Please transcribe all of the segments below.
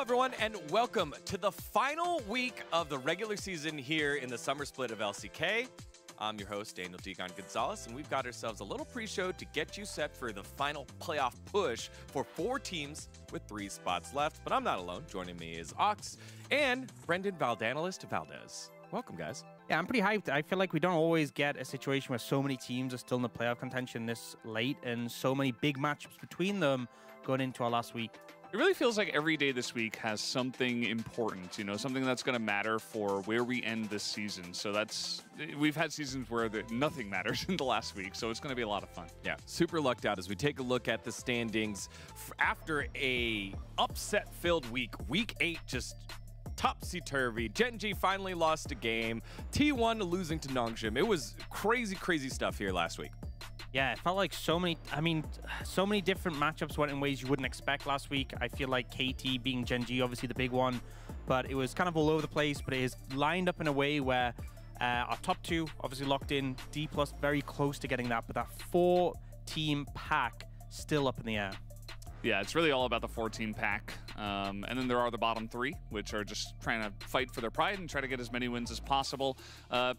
everyone, and welcome to the final week of the regular season here in the summer split of LCK. I'm your host, Daniel Deacon Gonzalez, and we've got ourselves a little pre-show to get you set for the final playoff push for 4 teams with 3 spots left. But I'm not alone. Joining me is Ox and Brendan Valdanalist Valdez. Welcome, guys. Yeah, I'm pretty hyped. I feel like we don't always get a situation where so many teams are still in the playoff contention this late and so many big matchups between them going into our last week. It really feels like every day this week has something important, you know, something that's going to matter for where we end this season. So we've had seasons where nothing matters in the last week, so it's going to be a lot of fun. Yeah, super lucked out as we take a look at the standings after a upset-filled week. Week 8 just topsy-turvy. Gen G finally lost a game. T1 losing to Nongshim. It was crazy, crazy stuff here last week. Yeah, it felt like so many different matchups went in ways you wouldn't expect last week. I feel like KT being Gen G, obviously the big one, but it was kind of all over the place, but it is lined up in a way where our top 2 obviously locked in, D+ very close to getting that, but that 4-team pack still up in the air. Yeah, it's really all about the 4-team pack. And then there are the bottom 3, which are just trying to fight for their pride and try to get as many wins as possible.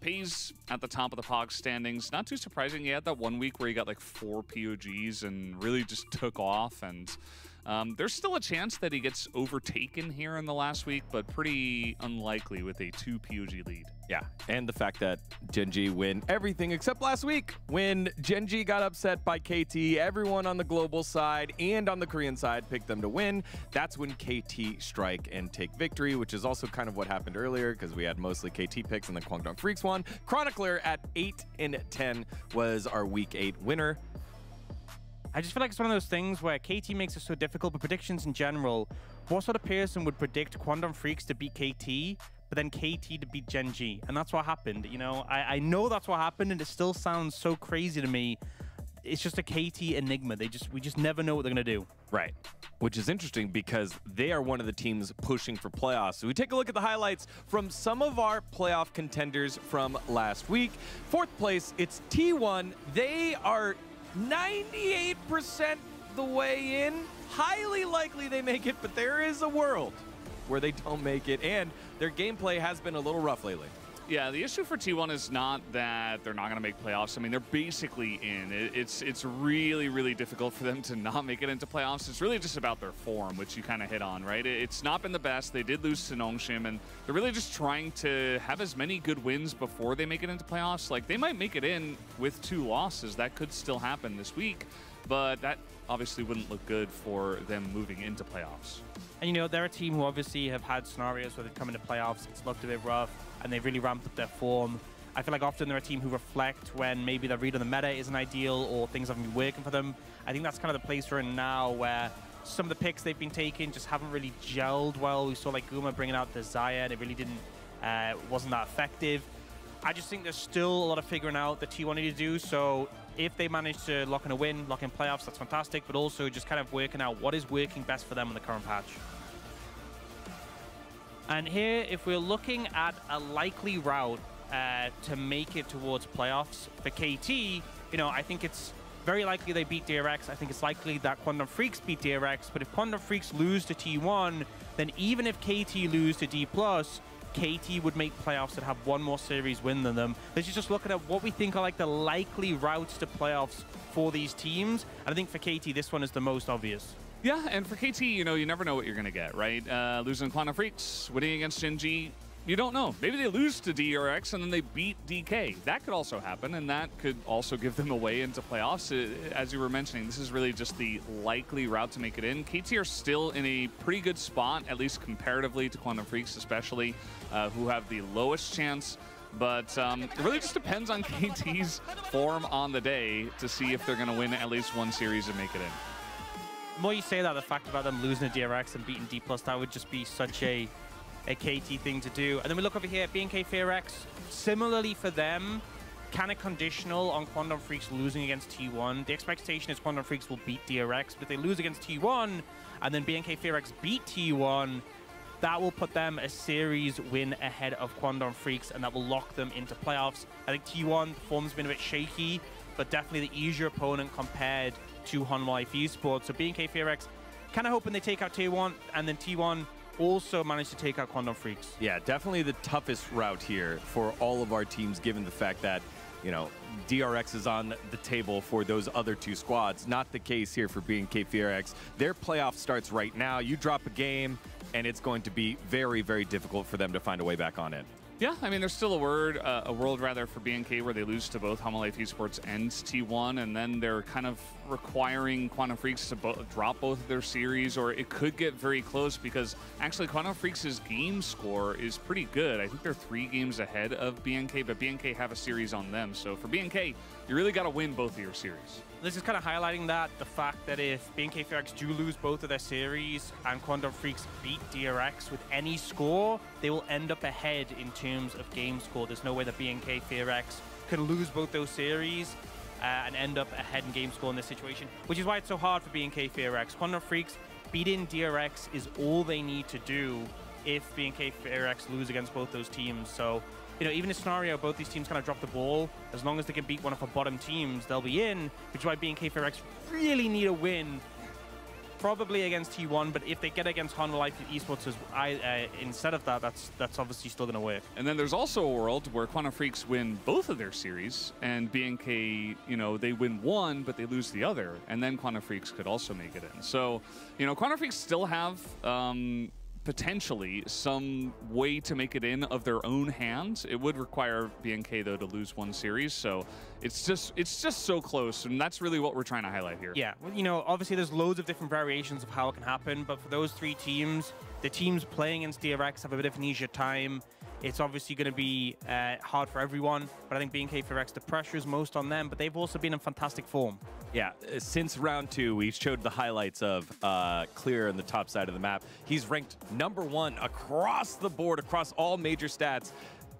Pays at the top of the POG standings. Not too surprising. He had that one week where he got like 4 POGs and really just took off. And there's still a chance that he gets overtaken here in the last week, but pretty unlikely with a 2 POG lead. Yeah, and the fact that Gen G win everything except last week when Gen G got upset by KT. Everyone on the global side and on the Korean side picked them to win. That's when KT strike and take victory, which is also kind of what happened earlier because we had mostly KT picks and then Kwangdong Freaks won. Chronicler at 8-10 was our week 8 winner. I just feel like it's one of those things where KT makes it so difficult, but predictions in general, what sort of person would predict Kwangdong Freaks to beat KT, but then KT to beat Gen G? And that's what happened, you know? I know that's what happened, and it still sounds so crazy to me. It's just a KT enigma. We just never know what they're going to do. Right. Which is interesting because they are one of the teams pushing for playoffs. So we take a look at the highlights from some of our playoff contenders from last week. 4th place, it's T1. They are 98% the way in. Highly likely they make it, but there is a world where they don't make it, and their gameplay has been a little rough lately. Yeah, the issue for T1 is not that they're not going to make playoffs. I mean, they're basically in. It's really, really difficult for them to not make it into playoffs. It's really just about their form, which you kind of hit on, right? It's not been the best. They did lose to Nongshim, and they're really just trying to have as many good wins before they make it into playoffs. Like, they might make it in with 2 losses. That could still happen this week, but that obviously wouldn't look good for them moving into playoffs. And, you know, they're a team who obviously have had scenarios where they've come into playoffs, it's looked a bit rough, and they've really ramped up their form. I feel like often they're a team who reflect when maybe their read on the meta isn't ideal or things haven't been working for them. I think that's kind of the place we're in now where some of the picks they've been taking just haven't really gelled well. We saw like Guma bringing out the Zaya, and it really wasn't that effective. I just think there's still a lot of figuring out that T1 need to do, so if they manage to lock in a win, lock in playoffs, that's fantastic, but also just kind of working out what is working best for them in the current patch. And here, if we're looking at a likely route to make it towards playoffs for KT, you know, I think it's very likely they beat DRX. I think it's likely that Kwangdong Freaks beat DRX, but if Kwangdong Freaks lose to T1, then even if KT lose to D+, KT would make playoffs and have 1 more series win than them. Let's just look at what we think are like the likely routes to playoffs for these teams. And I think for KT, this one is the most obvious. Yeah, and for KT, you know, you never know what you're going to get, right? Losing to Kwangdong Freaks, winning against Gen G, you don't know. Maybe they lose to DRX and then they beat DK. That could also happen, and that could also give them a way into playoffs. As you were mentioning, this is really just the likely route to make it in. KT are still in a pretty good spot, at least comparatively to Kwangdong Freaks especially, who have the lowest chance. But it really just depends on KT's form on the day to see if they're going to win at least 1 series and make it in. The more you say that, the fact about them losing to DRX and beating D+, that would just be such a KT thing to do. And then we look over here at BNK FairX. Similarly for them, kind of conditional on Kwangdong Freaks losing against T1. The expectation is Kwangdong Freaks will beat DRX, but if they lose against T1 and then BNK FairX beat T1, that will put them a series win ahead of Kwangdong Freaks, and that will lock them into playoffs. I think T1 form's been a bit shaky, but definitely the easier opponent compared to Honlife Esports. So BNK FairX kind of hoping they take out T1, and then T1 also managed to take out Quantum Freaks. Yeah, definitely the toughest route here for all of our teams, given the fact that, you know, DRX is on the table for those other two squads. Not the case here for BNK FRX. Their playoff starts right now. You drop a game, and it's going to be very, very difficult for them to find a way back on it. Yeah, I mean, there's still a world rather for BNK where they lose to both Homolife Esports and T1, and then they're kind of requiring Quantum Freaks to drop both of their series, or it could get very close because actually Quantum Freaks' game score is pretty good. I think they're 3 games ahead of BNK, but BNK have a series on them. So for BNK, you really got to win both of your series. This is kind of highlighting the fact that if BNK FRX do lose both of their series and Quantum Freaks beat DRX with any score, they will end up ahead in terms of game score. There's no way that BNK FRX could lose both those series and end up ahead in game score in this situation, which is why it's so hard for BNK FRX. Quantum Freaks beating DRX is all they need to do if BNK FRX lose against both those teams. So, you know, even in a scenario both these teams kind of drop the ball, as long as they can beat one of the bottom teams, they'll be in, which is why BNK FRX really need a win, probably against T1, but if they get against Homolife Esports instead of that, that's obviously still going to work. And then there's also a world where Quantum Freaks win both of their series, and BNK, you know, they win one, but they lose the other, and then Quantum Freaks could also make it in. So, you know, Quantum Freaks still have potentially some way to make it in of their own hands. It would require BNK though to lose one series, so it's just so close, and that's really what we're trying to highlight here. Yeah, well, you know, obviously there's loads of different variations of how it can happen, but for those 3 teams, the teams playing against DRX have a bit of an easier time. It's obviously going to be hard for everyone, but I think BNK FRX, the pressure is most on them, but they've also been in fantastic form. Yeah, since round 2, we showed the highlights of Clear on the top side of the map. He's ranked #1 across the board, across all major stats,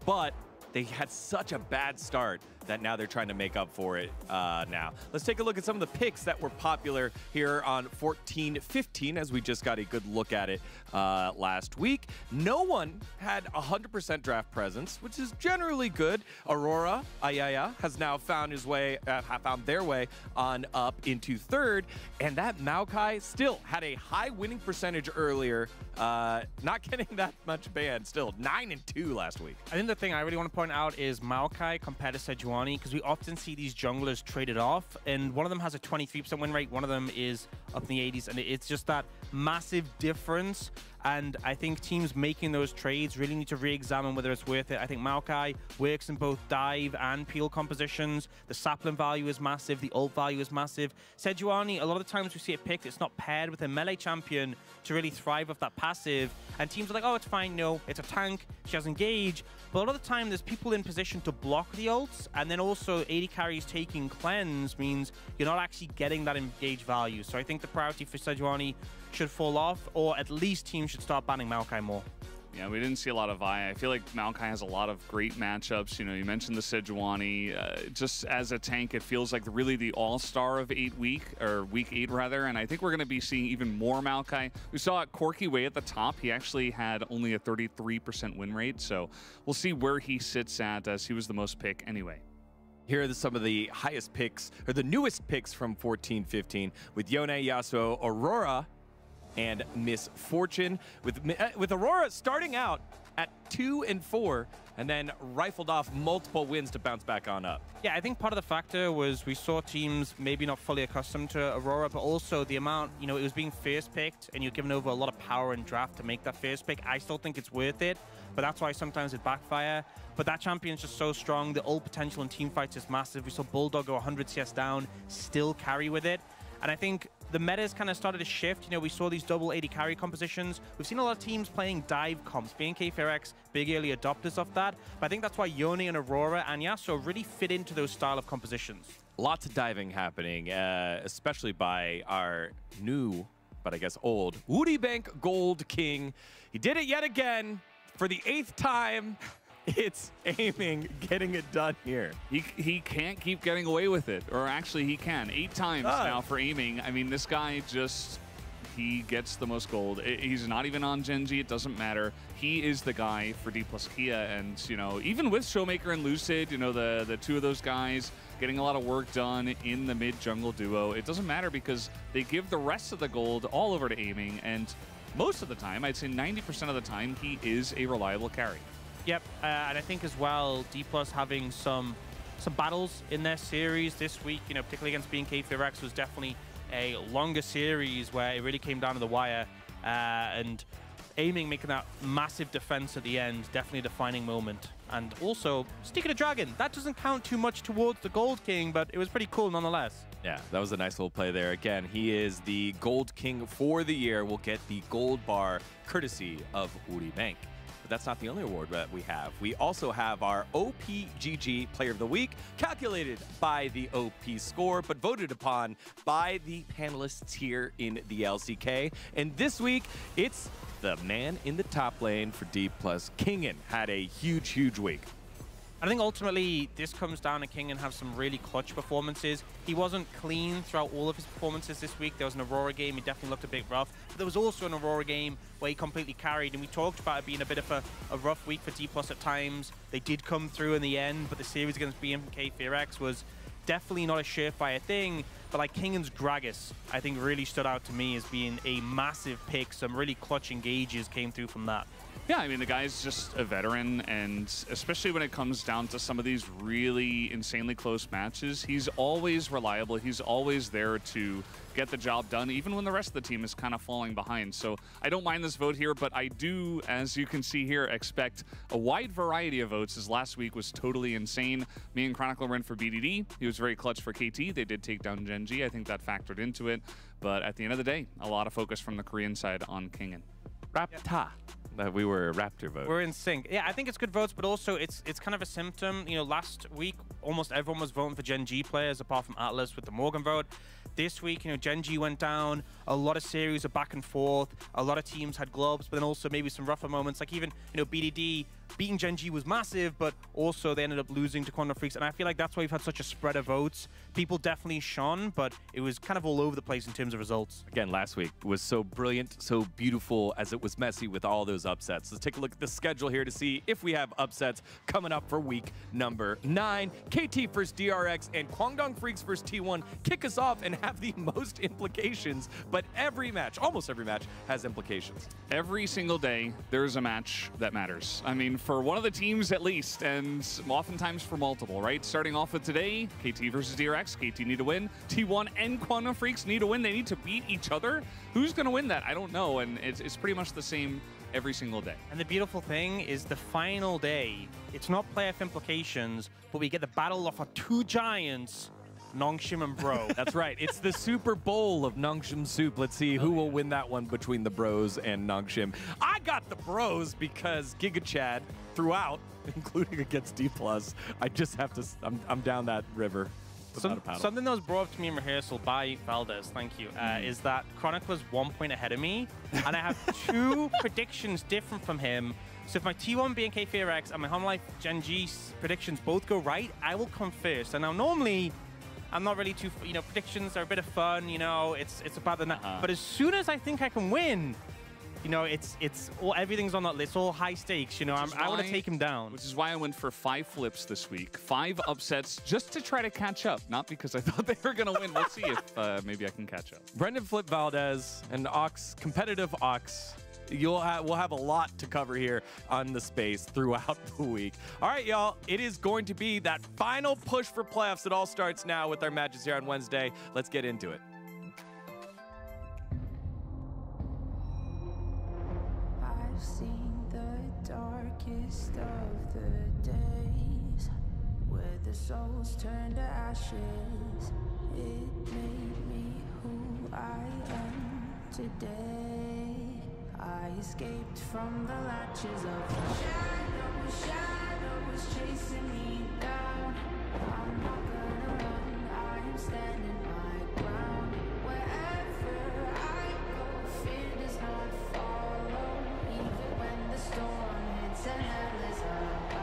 but they had such a bad start that now they're trying to make up for it now. Let's take a look at some of the picks that were popular here on 14-15 as we just got a good look at it last week. No one had 100% draft presence, which is generally good. Aurora, Ayaya, has now found their way on up into 3rd, and that Maokai still had a high winning percentage earlier, not getting that much ban, still 9-2 last week. I think the thing I really want to point out is Maokai compared to Sejuani, because we often see these junglers traded off, and one of them has a 23% win rate, one of them is up in the 80s, and it's just that massive difference. And I think teams making those trades really need to re-examine whether it's worth it. I think Maokai works in both dive and peel compositions. The sapling value is massive. The ult value is massive. Sejuani, a lot of the times we see it picked, it's not paired with a melee champion to really thrive off that passive. And teams are like, oh, it's fine. No, it's a tank. She has engage. But a lot of the time, there's people in position to block the ults. And then also 80 carries taking cleanse means you're not actually getting that engage value. So I think the priority for Sejuani should fall off, or at least teams should start banning Maokai more. Yeah, we didn't see a lot of Vi. I feel like Maokai has a lot of great matchups. You know, you mentioned the Sejuani. Just as a tank, it feels like really the all-star of week 8 rather. And I think we're going to be seeing even more Maokai. We saw it Corky way at the top. He actually had only a 33% win rate. So we'll see where he sits at, as he was the most pick anyway. Here are some of the highest picks, or the newest picks from 14-15 with Yone, Yasuo, Aurora, and Misfortune, with Aurora starting out at 2-4 and then rifled off multiple wins to bounce back on up. Yeah, I think part of the factor was we saw teams maybe not fully accustomed to Aurora, but also the amount, you know, it was being first picked and you're given over a lot of power and draft to make that first pick. I still think it's worth it, but that's why sometimes it backfire. But that champion's just so strong. The ult potential in team fights is massive. We saw Bulldog go 100 CS down, still carry with it. And I think the meta's kind of started to shift. You know, we saw these double 80 carry compositions. We've seen a lot of teams playing dive comps. BNK FRX, big early adopters of that. But I think that's why Yone and Aurora and Yasuo really fit into those style of compositions. Lots of diving happening, especially by our new, but I guess old, Woody Bank Gold King. He did it yet again for the 8th time. It's aiming, getting it done here. He can't keep getting away with it. Or actually, he can. 8 times now for aiming. I mean, this guy just, he gets the most gold. He's not even on Genji. It doesn't matter. He is the guy for D plus Kia. And, you know, even with Showmaker and Lucid, you know, the 2 of those guys getting a lot of work done in the mid-jungle duo, it doesn't matter because they give the rest of the gold all over to aiming. And most of the time, I'd say 90% of the time, he is a reliable carry. Yep, and I think as well, D+ having some battles in their series this week, you know, particularly against DRX, was definitely a longer series where it really came down to the wire, and aiming, making that massive defense at the end, definitely a defining moment. And also, Stick of the Dragon, that doesn't count too much towards the Gold King, but it was pretty cool nonetheless. Yeah, that was a nice little play there. Again, he is the Gold King for the year. We'll get the gold bar courtesy of Uri Bank. But that's not the only award that we have. We also have our OPGG Player of the Week, calculated by the OP score, but voted upon by the panelists here in the LCK. And this week, it's the man in the top lane for D+. Kingen had a huge, huge week. I think ultimately this comes down to Kingen have some really clutch performances. He wasn't clean throughout all of his performances this week. There was an Aurora game, he definitely looked a bit rough. But there was also an Aurora game where he completely carried, and we talked about it being a bit of a rough week for D+ at times. They did come through in the end, but the series against DRX was definitely not a surefire thing. But like Kingen's Gragas, I think really stood out to me as being a massive pick. Some really clutch engages came through from that. Yeah, I mean, the guy's just a veteran, and especially when it comes down to some of these really insanely close matches, he's always reliable. He's always there to get the job done, even when the rest of the team is kind of falling behind. So I don't mind this vote here, but I do, as you can see here, expect a wide variety of votes, as last week was totally insane. Me and Chronicle were in for BDD. He was very clutch for KT. They did take down Gen.G. I think that factored into it. But at the end of the day, a lot of focus from the Korean side on Kingen. Rapta. We were a Raptor vote. We're in sync. Yeah, I think it's good votes, but also it's kind of a symptom. You know, last week, almost everyone was voting for Gen.G players, apart from Atlas with the Morgan vote. This week, you know, Gen.G went down. A lot of series are back and forth. A lot of teams had globes, but then also maybe some rougher moments. Like even, you know, BDD beating Gen.G was massive, but also they ended up losing to Quantum Freaks. And I feel like that's why we've had such a spread of votes. People definitely shone, but it was kind of all over the place in terms of results. Again, last week was so brilliant, so beautiful, as it was messy with all those upsets. Let's take a look at the schedule here to see if we have upsets coming up for week number 9. KT versus DRX and Kwangdong Freaks versus T1 kick us off and have the most implications, but every match, almost every match, has implications. Every single day, there's a match that matters. I mean, for one of the teams at least, and oftentimes for multiple, right? Starting off with today, KT versus DRX. KT need to win. T1 and Quantum Freaks need to win. They need to beat each other. Who's going to win that? I don't know, and it's pretty much the same every single day. And the beautiful thing is the final day, it's not playoff implications, but we get the battle of our two giants, Nongshim and Bro. That's right. It's the Super Bowl of Nongshim Soup. Let's see who will win that one between the Bros and Nongshim. I got the Bros because Giga Chad throughout, including against D+. I just have to, I'm down that river. Something that was brought up to me in rehearsal by Valdez, thank you, is that Chronic was 1 point ahead of me, and I have 2 predictions different from him. So if my T1 BNK DRX and my Home Life Gen.G predictions both go right, I will come first. And now normally, I'm not really too, you know, predictions are a bit of fun, you know, it's about the but as soon as I think I can win, you know, everything's on that list, all high stakes, you know, I want to take him down. Which is why I went for 5 flips this week, 5 upsets, just to try to catch up, not because I thought they were going to win. We'll see if maybe I can catch up. Brendan Flip Valdez and Ox, competitive Ox. We'll have a lot to cover here on the space throughout the week. All right, y'all, it is going to be that final push for playoffs. It all starts now with our matches here on Wednesday. Let's get into it. I've seen the darkest of the days, where the souls turn to ashes. It made me who I am today. I escaped from the latches of the shadows chasing me down. I'm not gonna run, I am standing my ground. Wherever I go, fear does not follow, even when the storm hits and hell is abound.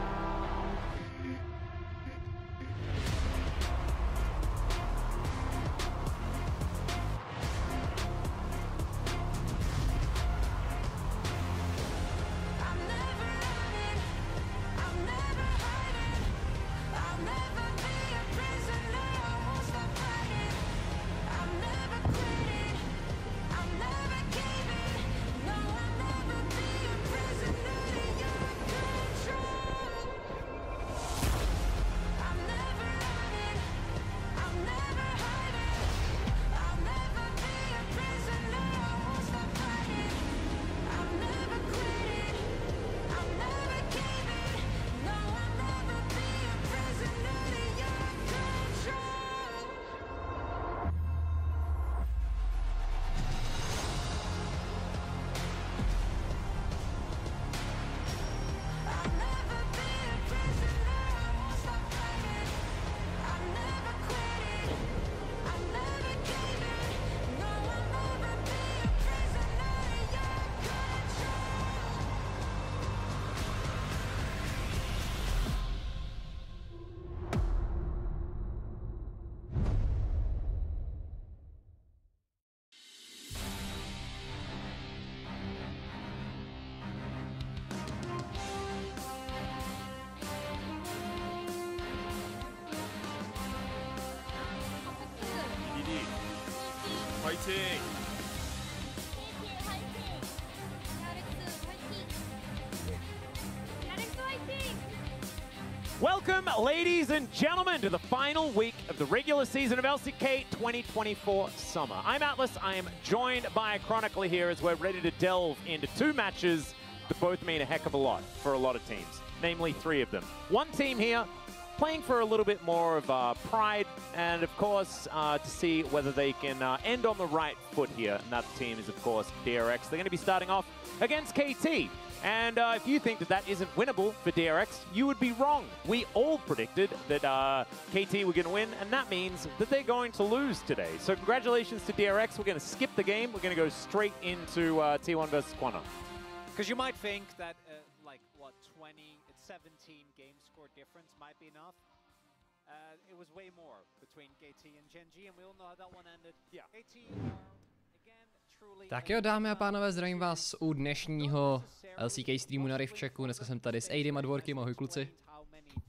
KT. Welcome, ladies and gentlemen, to the final week of the regular season of LCK 2024 Summer. I'm Atlas. I am joined by Chronicler here as we're ready to delve into two matches that both mean a heck of a lot for a lot of teams, namely three of them. One team here playing for a little bit more of pride and, of course, to see whether they can end on the right foot here. And that team is, of course, DRX. They're going to be starting off against KT. And if you think that that isn't winnable for DRX, you would be wrong. We all predicted that KT were going to win, and that means that they're going to lose today. So congratulations to DRX. We're going to skip the game. We're going to go straight into T1 versus Quana. Because you might think that, like, what, 17 game score difference might be enough. It was way more between KT and Gen.G, and we all know how that one ended. Yeah. KT Tak jo, dámy a pánové, zdravím vás u dnešního LCK streamu na Rivčeku. Dneska jsem tady s Aidym a Dvorkym, ahoj kluci.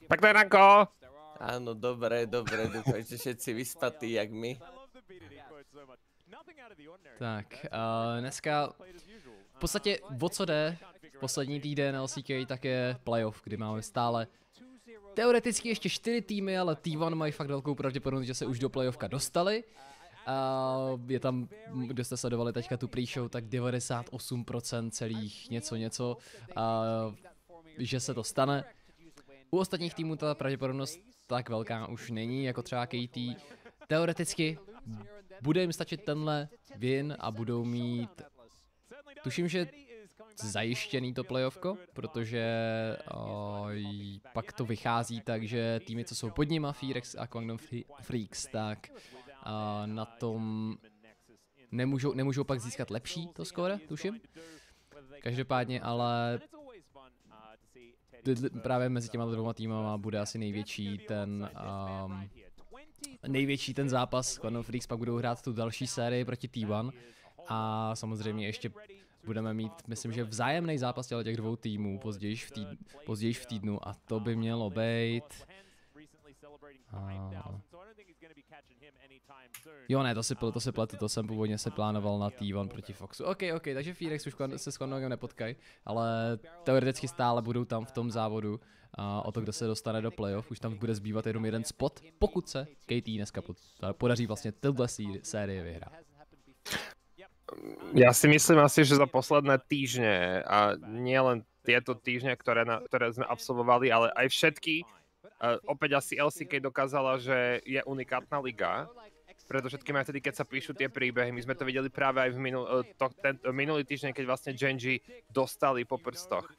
Pekné ranko! Áno, dobre, dúfam, že všetci vyspatí, jak my. Tak, dneska v podstatě o co jde poslední týden LCK, tak je playoff, kdy máme stále teoreticky ještě 4 týmy, ale T1 mají fakt velkou pravděpodobnost, že se už do playoffka dostali. Je tam, kdo jste sledovali teďka tu pre-show, tak 98% celých něco, že se to stane. U ostatních týmů ta pravděpodobnost tak velká už není, jako třeba KT. Teoreticky bude jim stačit tenhle win a budou mít, tuším, že zajištěný to playoffko, protože pak to vychází tak, že týmy, co jsou pod nima, DRX a Quantum Freaks, tak na tom nemůžou pak získat lepší to skóre, tuším. Každopádně, ale právě mezi těma dvěma týmama bude asi největší ten zápas. Quantum Freaks pak budou hrát tu další sérii proti T1 a samozřejmě ještě budeme mít, myslím, že vzájemný zápas těch dvou týmů později v týdnu a to by mělo být... Jo ne, to si pletu, to jsem původně se plánoval na T1 proti Foxu. Ok, takže DRX už se s Quantumem nepotkají, ale teoreticky stále budou tam v tom závodu o to, kdo se dostane do playoff. Už tam bude zbývat jenom jeden spot, pokud se KT dneska podaří vlastně tyhle série vyhrát. Ja si myslím asi, že za posledné týždne, a nie len tieto týždne, ktoré sme absolvovali, ale aj všetky, opäť asi LCK dokázala, že je unikátna liga. Predovšetkým aj vtedy, keď sa píšu tie príbehy. My sme to videli práve aj minulý týždeň, keď vlastne Gen.G dostali po prstoch.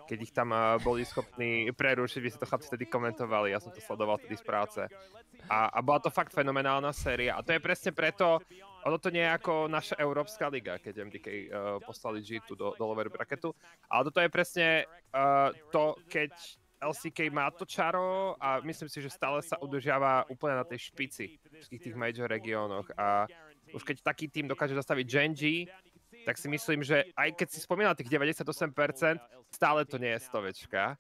Keď ich tam boli schopní prerušiť, vy ste to chlapci vtedy komentovali, ja som to sledoval vtedy z práce. A bola to fakt fenomenálna séria. A to je presne preto, ono to nie je ako naša európska liga, keď MDK poslali G2 do lower bracketu. Ale toto je presne to, keď LCK má to čaro a myslím si, že stále sa udržiava úplne na tej špici v všetkých tých major regiónoch. A už keď taký tým dokáže zastaviť Gen.G, tak si myslím, že aj keď si spomínal tých 98%, stále to nie je stovečka.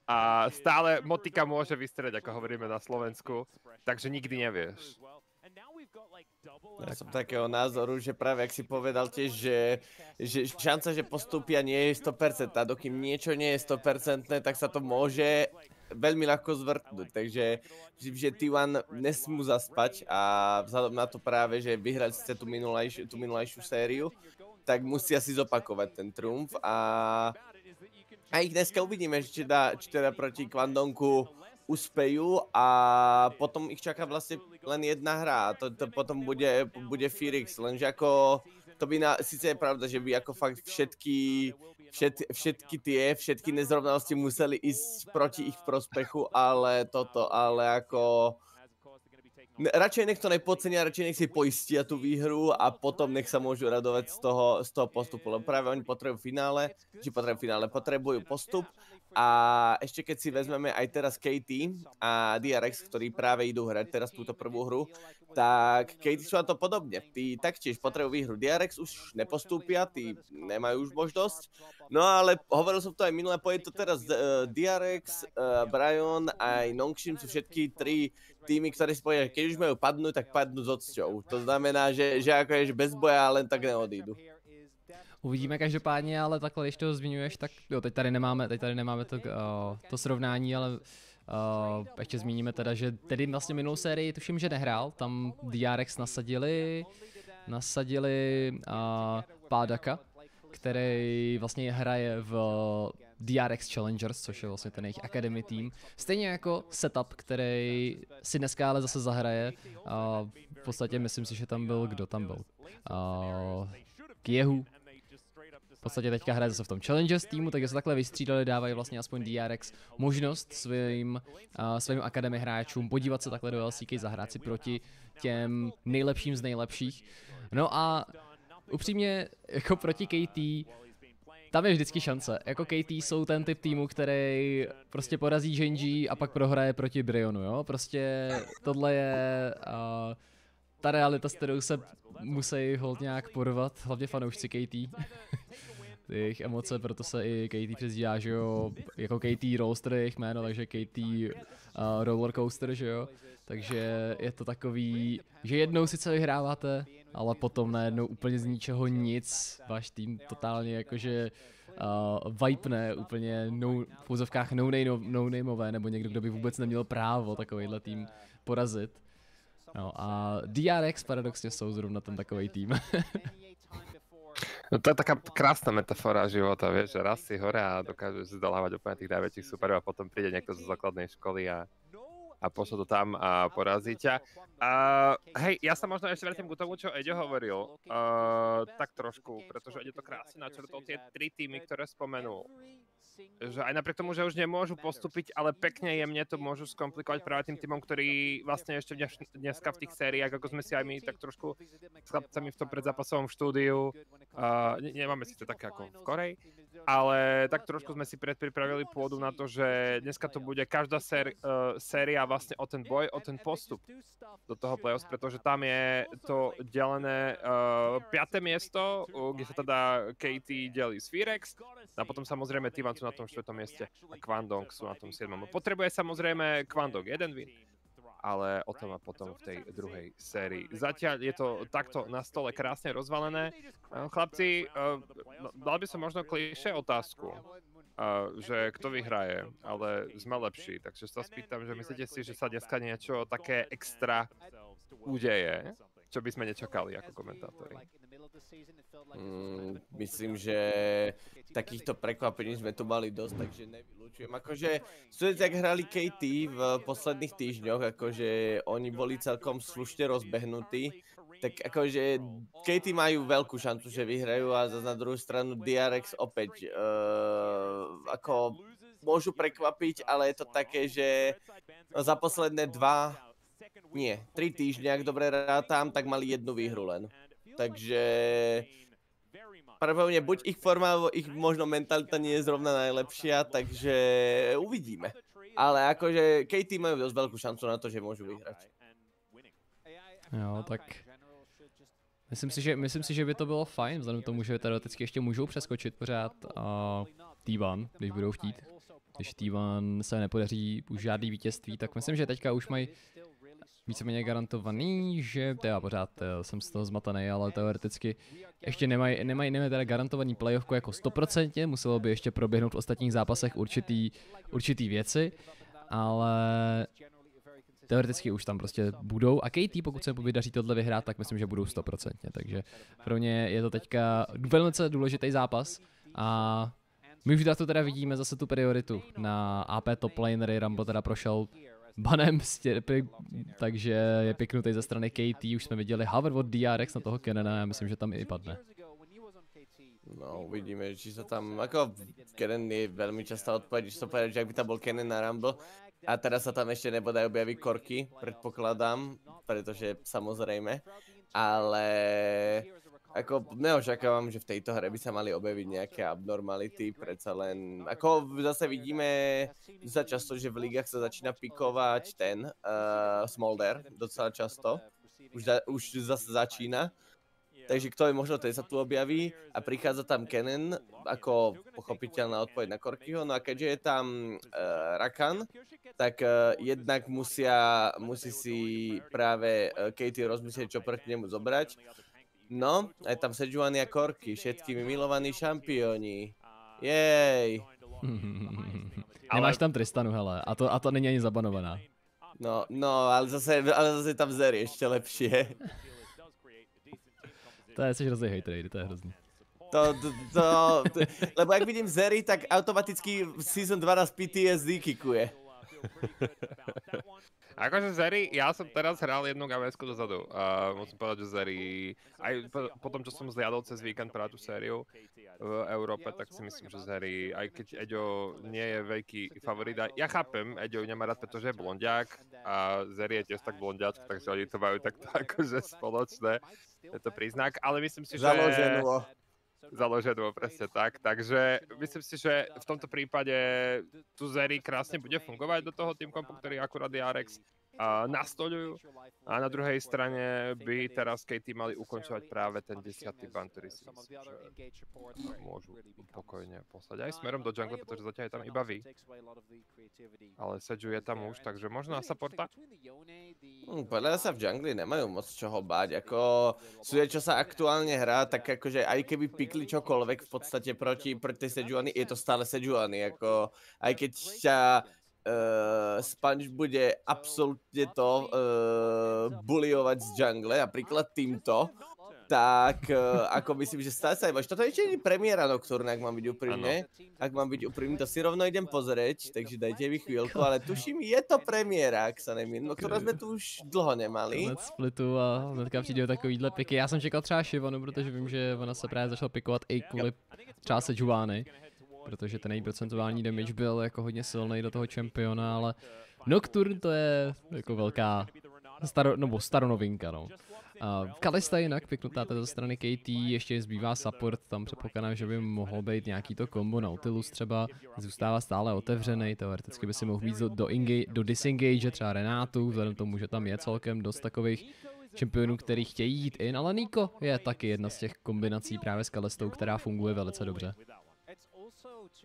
A stále motika môže vystrieť, ako hovoríme na Slovensku, takže nikdy nevieš. Ja som takého názoru, že práve ak si povedal tiež, že šanca, že postúpia nie je 100%, a dokým niečo nie je 100%, tak sa to môže veľmi ľahko zvrtnúť, takže že T1 nesmú zaspať a vzhľadom na to práve, že vyhrali ste tú minulajšiu sériu, tak musia si zopakovať ten triumf a ich dneska uvidíme, či teda proti Quantumku uspejú a potom ich čaká vlastne len jedna hra a to potom bude DRX, lenže ako to by síce je pravda, že by ako fakt všetky nezrovnalosti museli ísť proti ich prospechu, ale ako radšej nech to nepodcenia, radšej nech si poistia tú výhru a potom nech sa môžu radovať z toho postupu, lebo práve oni potrebujú finále, potrebujú postup A ešte keď si vezmeme aj teraz KT a DRX, ktorí práve idú hrať teraz túto prvú hru, tak KT sú na to podobne. Tí taktiež potrebujú výhru. DRX už nepostúpia, tí nemajú už možnosť. No ale hovoril som to aj minulé, poviem to teraz, DRX, Brian aj Nongshim sú všetky tri týmy, ktoré si povedia, keď už majú padnúť, tak padnú s odsťou. To znamená, že ako je bez boja len tak neodídu. Uvidíme každopádně, ale takhle, když to zmiňuješ, tak jo, teď tady nemáme to srovnání, ale ještě zmíníme teda, že tedy vlastně minulou sérii tuším, že nehrál, tam DRX nasadili Pádaka, který vlastně hraje v DRX Challengers, což je vlastně ten jejich Academy tým. Stejně jako setup, který si dneska ale zase zahraje. V podstatě myslím si, že tam byl, kdo tam byl? Kiehu. V podstatě teďka hraje zase v tom Challengers týmu, takže se takhle vystřídali, dávají vlastně aspoň DRX možnost svým Academy hráčům podívat se takhle do LCK, zahrát si proti těm nejlepším z nejlepších. No a upřímně, jako proti KT, tam je vždycky šance. Jako KT jsou ten typ týmu, který prostě porazí Genji a pak prohraje proti Brionu, jo? Prostě tohle je ta realita, s kterou se musí holt nějak porvat, hlavně fanoušci KT. Jejich emoce, proto se i KT přezdívá, že jo, jako KT Rollster je jejich jméno, takže KT Rollercoaster, že jo. Takže je to takový, že jednou sice vyhráváte, ale potom najednou úplně z ničeho nic, váš tým totálně jakože vipne, úplně v úzovkách no-nameové, nebo někdo, kdo by vůbec neměl právo takovýhle tým porazit. No a DRX paradoxně jsou zrovna ten takový tým. No to je taká krásna metafora života, vieš, že raz si hore a dokážeš zdolávať úplne tých najväčších superov a potom príde niekto zo základnej školy a pošlo to tam a porazí ťa. Hej, ja sa možno ešte vrátim k tomu, čo Eďo hovoril, tak trošku, pretože Eďo to krásne načrtol tie tri týmy, ktoré spomenul. Že aj napriek tomu, že už nemôžu postúpiť, ale pekne jemne to môžu skomplikovať práve tým týmom, ktorí vlastne ešte dneska v tých sériách, ako sme si aj my tak trošku s chlapcami v tom predzápasovom štúdiu, nemáme si to také ako v Koreji, ale tak trošku sme si predpripravili pôdu na to, že dneska to bude každá séria vlastne o ten boj, o ten postup do toho playoffs, pretože tam je to delené 5. miesto, kde sa teda KT delí s Virex a potom samozrejme T1 sú na tom 4. mieste a Kwandong sú na tom 7. Potrebuje samozrejme Kwandong jeden win, ale o tom a potom v tej druhej sérii. Zatiaľ je to takto na stole krásne rozvalené. Chlapci, dal by som možno klišé otázku, že kto vyhraje, ale sme lepší, takže sa spýtam, že myslíte si, že sa dneska niečo také extra udeje, čo by sme nečakali ako komentátori? Myslím, že takýchto prekvapení sme tu mali dosť, takže nevylučujem. Akože studenti, ak hrali KT v posledných týždňoch, akože oni boli celkom slušne rozbehnutí, tak akože KT majú veľkú šancu, že vyhrajú a zase na druhú stranu DRX opäť ako môžu prekvapiť, ale je to také, že za posledné 3 týždne, ak dobre rátam, tak mali jednu výhru len. Takže pravdepodobne buď ich forma, alebo ich možno mentalita nie je zrovna najlepšia, takže uvidíme. Ale akože KT majú dosť veľkú šancu na to, že môžu vyhrať. Jo, tak myslím si, že by to bylo fajn, vzhledem k tomu, že teoreticky ještě můžou přeskočit pořád T1, když budou chtít. Když T1 se nepodaří už žádný vítězství, tak myslím, že teďka už mají víceméně garantovaný, že já pořád jsem z toho zmatený, ale teoreticky ještě nemají teda garantovaný playoffku jako 100%, muselo by ještě proběhnout v ostatních zápasech určitý věci, ale teoreticky už tam prostě budou a KT, pokud se vydaří tohle vyhrát, tak myslím, že budou 100%, takže pro ně je to teďka velice důležitý zápas a my už to teda vidíme zase tu prioritu na AP top lanery, Rumble teda prošel banem, takže je piknutý ze strany KT, už jsme viděli hover od DRX na toho Kenena, já myslím, že tam i padne. No, uvidíme, či sa tam, ako Kennen je veľmi častá odpoveď, či sa povedať, že ak by tam bol Kennen na Rumble a teraz sa tam ešte nebodaj objaví Korky, predpokladám, pretože samozrejme, ale Ako neočakávam, že v tejto hre by sa mali objaviť nejaké abnormality, predsa len, ako zase vidíme sa často, že v ligách sa začína pikovať ten Smolder, docela často, už zase začína, takže kto je možno, ten sa tu objaví a prichádza tam Kennen ako pochopiteľná odpoveď na Korkyho, no a keďže je tam Rakan, tak jednak musí si práve Katie rozmyslieť, čo proti nemu zobrať. No, aj tam Sejuani a Korky, všetkými milovaní šampióni. Jej. Nemáš tam Tristanu, hele, a to není ani zabanovaná. No, ale zase tam Zeri ešte lepšie. To je, jsi hrozný hejtrade, to je hrozný. Lebo ak vidím Zeri, tak automaticky Season 12 PTSD kikuje. Akože Zeri, ja som teraz hral jednu GVS-ku dozadu. Musím povedať, že Zeri, aj po tom, čo som zliadol cez víkend práve tú sériu v Európe, tak si myslím, že Zeri, aj keď Eďo nie je veľký favorit, ja chápem, Eďo nemá rád, pretože je blondiak a Zeri je tiež tak blondiačka, takže oni to majú takto akože spoločné. Je to príznak, ale myslím si, že... Založenú, presne tak. Takže myslím si, že v tomto prípade tu Zeri krásne bude fungovať do toho team kompu, ktorý akurát DRX nastoľujú. A na druhej strane by teraz Katie mali ukončovať práve ten 10. ban, ktorý si myslím, že môžu pokojne poslať aj smerom do jungle, pretože zatiaľ je tam iba vy. Ale Seju je tam už, takže možno na supporta? Podľa mňa sa v jungli nemajú moc čoho báť. Ako súde, čo sa aktuálne hrá, tak akože aj keby pikli čokoľvek v podstate proti tej Sejuani, je to stále Sejuani. Ako aj keď ťa Sponge bude absolútne to buliovať z jungle, napríklad týmto, tak ako myslím, že stále sa iba. Toto ešte nie je premiéra Nocturne, ak mám byť úprimne. Ak mám byť úprimný, to si rovno idem pozrieť, takže dajte mi chvíľku, ale tuším, je to premiéra, ak sa nemýlim, no ktorá sme tu už dlho nemali. Konec splitu a hnedka přijde takovýhle piky. Já jsem čekal třeba Shivanu, protože vím, že ona se právě začala pikovat i kvůli třeba Sejuani. Protože ten její procentuální damage byl jako hodně silný do toho čempiona, ale Nocturne to je jako velká staronovinka, no. Kalista jinak piknutá ze strany KT, ještě zbývá support, tam předpokládám, že by mohl být nějaký to kombo Nautilus třeba, zůstává stále otevřený, teoreticky by si mohl být do disengage, třeba Renátu, vzhledem tomu, že tam je celkem dost takových čempionů, který chtějí jít in, ale Nico je taky jedna z těch kombinací právě s Kalistou, která funguje velice dobře.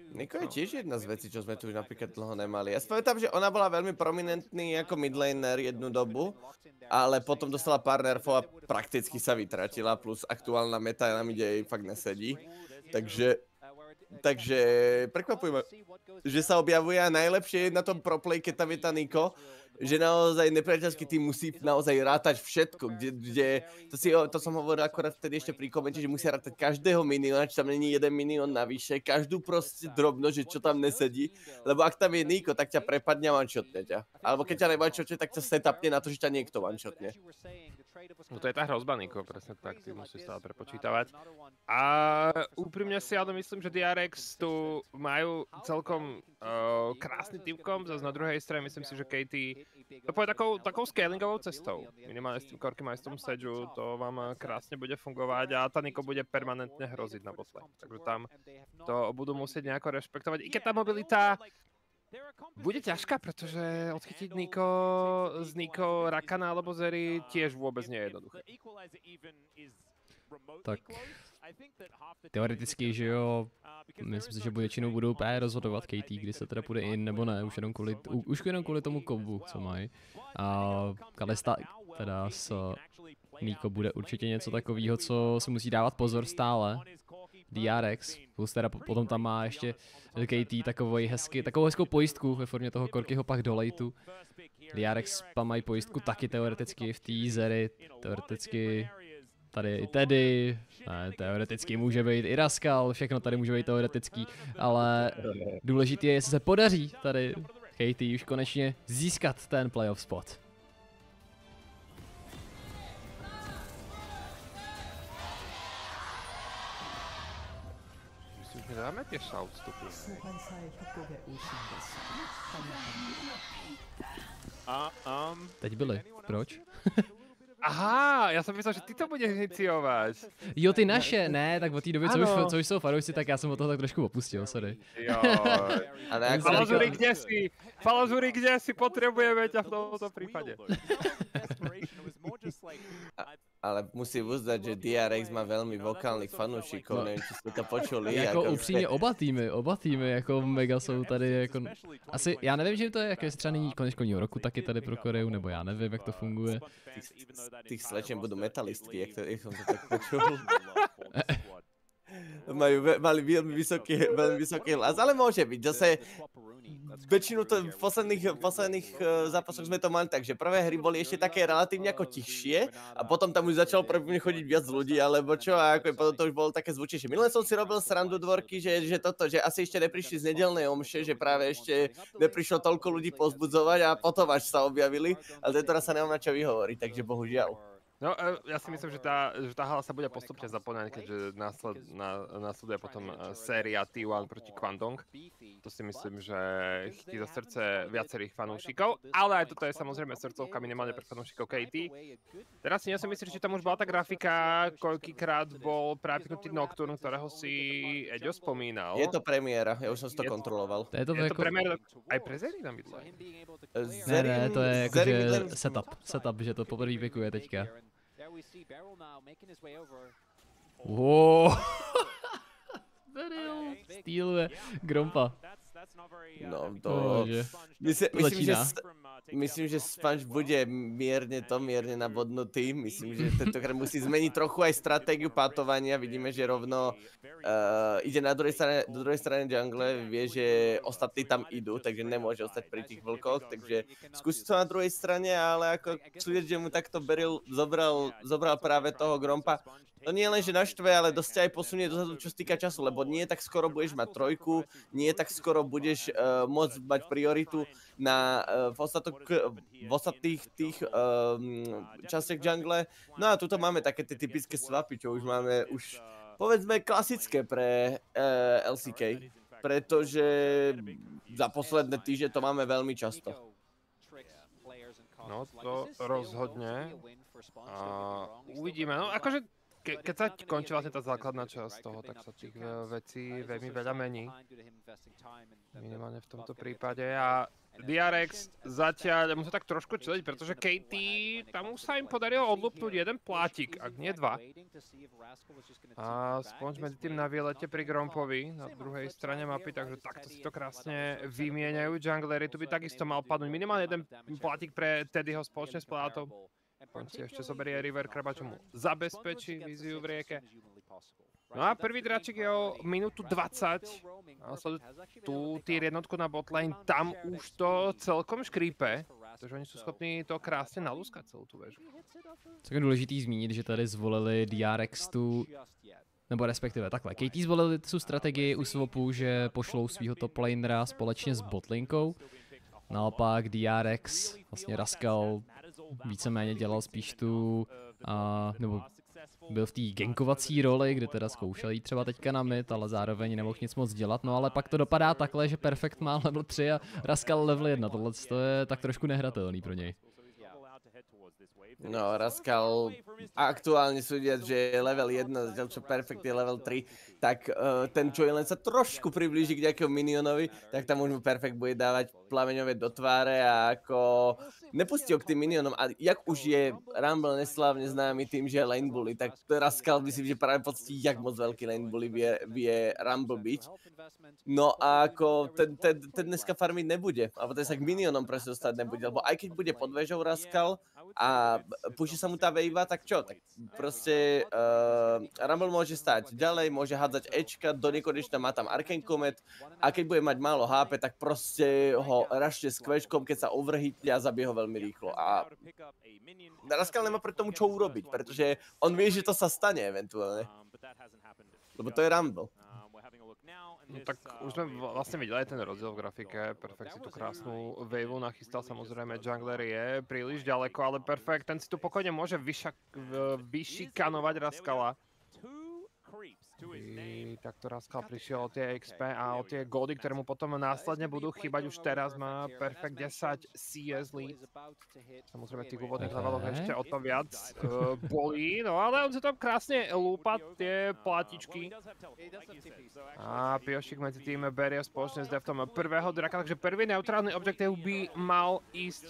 Niko je tiež jedna z vecí, čo sme tu už napríklad dlho nemali. Ja si pamätám, že ona bola veľmi prominentný ako midlaner jednu dobu, ale potom dostala pár nerfov a prakticky sa vytratila, plus aktuálna meta nám ide jej fakt nesedí. Takže prekvapuje ma, že sa objavuje a najlepšie je na tom proplay, keď tam je tá Niko, že naozaj nepriateľský tým musí naozaj rátať všetko, to som hovoril akorát vtedy ešte pri komente, že musia rátať každého miniona, či tam není jeden minion navyše, každú proste drobnosť, že čo tam nesedí, lebo ak tam je Niko, tak ťa prepadne a one-shotne ťa. Alebo keď ťa ne-one-shotne, tak ťa setupne na to, že ťa niekto one-shotne. No to je tá hrozba, Niko, presne tak, ty musíš stále prepočítavať. A úprimne si ale myslím, že DRX tu majú celkom krásny teamkom, zase na druhej strane myslím si, že Katie to pôjde takou scalingovou cestou. Minimálne s tým Korkym aj s tom Seju, to vám krásne bude fungovať a tá Niko bude permanentne hroziť na botlane. Takže tam to budú musieť nejako rešpektovať. I keď tá mobilita bude ťažká, pretože odchytiť z Niko Rakana alebo Zeri tiež vôbec nie je jednoduché. Tak teoreticky, že jo, myslím si, že většinou budou právě rozhodovat KT, kdy se teda půjde in nebo ne, už jenom kvůli tomu kombu, co mají. A Kalista teda s Niko bude určitě něco takového, co si musí dávat pozor stále. DRX, plus teda potom tam má ještě KT takovou hezkou pojistku ve formě toho Korkyho pak do lateu. DRX tam mají pojistku taky teoreticky v té Zeri, teoreticky tady i Teddy, teoreticky může být i Rascal, všechno tady může být teoretický, ale důležité je, jestli se podaří tady KT už konečně získat ten playoff spot. Myslím, že dáme tie shoutstupy. Teď byli, proč? Aha, já jsem myslel, že ty to budeš iniciovat. Jo, ty naše, ne, tak od té doby, co už jsou fanoušci, tak já jsem od toho tak trošku opustil, sorry. Jo. Ale Falazuri, kde si? Falazuri, kde si? Potrebujeme ťa v tomto prípade. Ale musím uznať, že DRX má veľmi vokálnych fanúšikov, neviem, či ste to počuli. Jako upřímně oba týmy jako mega jsou tady jako, asi, já nevím, že to je, jako jestli třeba nyní konec školního roku taky tady pro Koreu, nebo já nevím, jak to funguje. Tých slečen budú metalistky, jak som to tak počul. Mali veľmi vysoký hlas, ale môže byť. Zase väčšinu v posledných zápasoch sme to mali tak, že prvé hry boli ešte také relatívne ako tichšie a potom tam už začalo prvne chodiť viac ľudí, alebo čo, a ako potom to už bolo také zvučnejšie. Minule som si robil srandu dvorky, že asi ešte neprišli z nedelnej omše, že práve ešte neprišlo toľko ľudí pozbudzovať a potom až sa objavili, ale teraz sa nemám na čo vyhovoriť, takže bohužiaľ. No, ja si myslím, že tá hala sa bude postupne zaplňať, keďže následuje potom séria T1 proti Kwangdong. To si myslím, že chytí za srdce viacerých fanúšikov, ale aj toto je samozrejme srdcovka minimálne pre fanúšikov KT. Teraz si ja si myslím, že tam už bola tá grafika, koľkýkrát bol prepnutý Nocturne, ktorého si Eďo spomínal. Je to premiéra, ja už som si to kontroloval. Je to premiéra aj pre Zeri na midle? Ne, to je jakože setup, že to poprvé pikuje teďka. Wow. Beryl stýluje Grompa. No to... Myslím, že Sponge bude mierne nabodnutý. Myslím, že tentokrát musí zmeniť trochu aj stratégiu patovania. Vidíme, že rovno ide na druhej strane jungle, vie, že ostatní tam idú, takže nemôže ostať pri tých vlkoch. Takže skúsi to na druhej strane, ale ako cítiť, že mu takto Beryl zobral práve toho Grompa. To nie len, že naštve, ale dosť aj posunie dozadu, čo sa týka času, lebo nie tak skoro budeš mať trojku, nie tak skoro budeš môcť mať prioritu na v ostatných tých častiach jungle. No a tuto máme také tie typické swapy, čo už máme povedzme klasické pre LCK, pretože za posledné týždne to máme veľmi často. No to rozhodne. Uvidíme, no akože keď sa končí vlastne tá základná časť toho, tak sa tých vecí veľmi veľa mení. Minimálne v tomto prípade. A DRX zatiaľ musí tak trošku čeliť, pretože KT, tam už sa im podarilo odlupnúť jeden plátik, ak nie dva. A Sponge medzi tým na výlete pri Grompovi, na druhej strane mapy, takže takto si to krásne vymieňajú. Junglery tu by takisto mal padnúť minimálne jeden plátik pre Teddyho spoločne s Plátom. On si ešte zoberie River Kraba, čo mu zabezpečí víziu v rieke. No a prvý dráčik je o minútu 20. Tu tier jednotku na botlane, tam už to celkom škrípe. Takže oni sú schopní to krásně naluskat celou tu väžu. Co je důležitý zmínit, že tady zvolili DRX tu, nebo respektive takhle, KT zvolili tu strategii u swapu, že pošlou svýho top lanera společně s botlinkou. Naopak DRX, vlastně Rascal, víceméně dělal spíš tu, nebo byl v té gankovací roli, kde teda zkoušel jít třeba teďka na mid, ale zároveň nemohl nic moc dělat, no ale pak to dopadá takhle, že Perfect má level 3 a Rascal level 1, tohle je tak trošku nehratelný pro něj. No, Rascal aktuálne súdiac, že je level 1, zatiaľ čo Perfect je level 3, tak ten čo len sa trošku priblíži k nejakému minionovi, tak tam už mu Perfect bude dávať plameňové do tváre a ako nepustí ho k tým minionom. A jak už je Rumble neslávne známy tým, že je lane bully, tak Rascal myslím, že práve poctí, jak moc veľký lane bully vie Rumble byť. No a ako ten dneska farmiť nebude, alebo ten sa k minionom proste dostať nebude, lebo aj keď bude pod vežou Rascal a púši sa mu tá wave, tak čo? Tak proste Rumble môže stať ďalej, môže hádzať Ečka, do nekonečna má tam Arcane Comet a keď bude mať málo HP, tak proste ho rašte s kvečkom, keď sa overhitne a zabije ho veľmi rýchlo. A Rascal nemá pre tomu čo urobiť, pretože on vie, že to sa stane eventuálne. Lebo to je Rumble. No tak už sme vlastne videli ten rozdiel v grafike. Perfect si tu krásnu waveu nachystal, samozrejme jungler je príliš ďaleko, ale Perfect ten si tu pokojne môže vyšikanovať Rascala. takto Rascal prišiel o tie XP a o tie gódy, ktoré mu potom následne budú chýbať. Už teraz má perfect 10 CS lead. Samozrejme v tých úvodných leveloch ešte o to viac bolí, no ale on sa tam krásne lúpa tie platičky. A Piošik medzi tým berie spoločne s Deftom prvého draka, takže prvý neutrálny objektív by mal ísť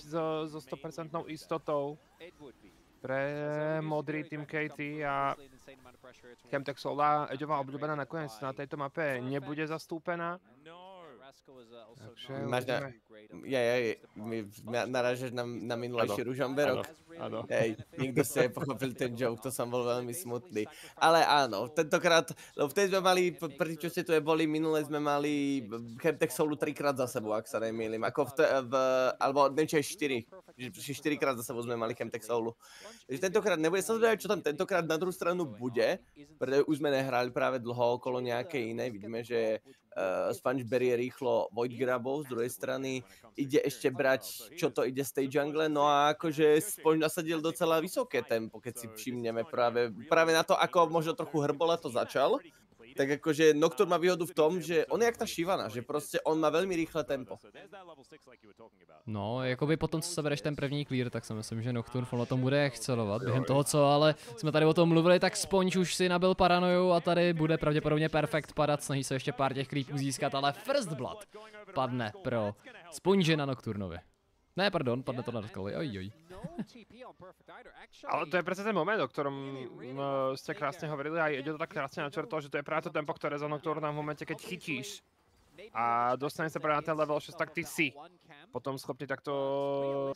so 100% istotou pre modrý tým KT a Chemtech Sola, Eďová obľúbená nakoniec na tejto mape nebude zastúpená. Narážeš na minulejší Ružomberok? Áno. Hej, nikto ste nepochopil ten joke, to som bol veľmi smutný. Ale áno, tentokrát, vtedy sme mali, pri čo ste tu boli, minule sme mali Chemtech Soulu 3-krát za sebou, ak sa nemýlim. Alebo neviem, čo je 4-krát za sebou sme mali Chemtech Soulu. Takže tentokrát nebude sa zvedať, čo tam tentokrát na druhú stranu bude, pretože už sme nehrali práve dlho okolo nejakej inej. Vidíme, že Sponge berie rýchlo Void Grabov, z druhej strany ide ešte brať, čo to ide z tej jungle, no a akože Sponge nasadil docela vysoké tempo, keď si všimneme práve na to, ako možno trochu hrbola to začal. Tak akože Nocturne má výhodu v tom, že on je jak tá Šivana, že proste on má veľmi rýchle tempo. No, jakoby potom, co sebereš ten první clear, tak si myslím, že Nocturne na tom bude excelovat. Během toho, co ale jsme tady o tom mluvili, tak Sponge už si nabil paranoju a tady bude pravděpodobně perfekt padat. Snaží se ještě pár těch creepů získat, ale First Blood padne pro Sponge na Nocturnovi. Ne, pardon, padne to na Rascalovi, ojoj. Ale to je presne ten moment, o ktorom ste krásne hovorili a ide to tak krásne načrtol, že to je práve to tempo, ktoré za Nocturna v momente, keď chytíš a dostane sa práve na ten level 6, tak ty si potom schopný takto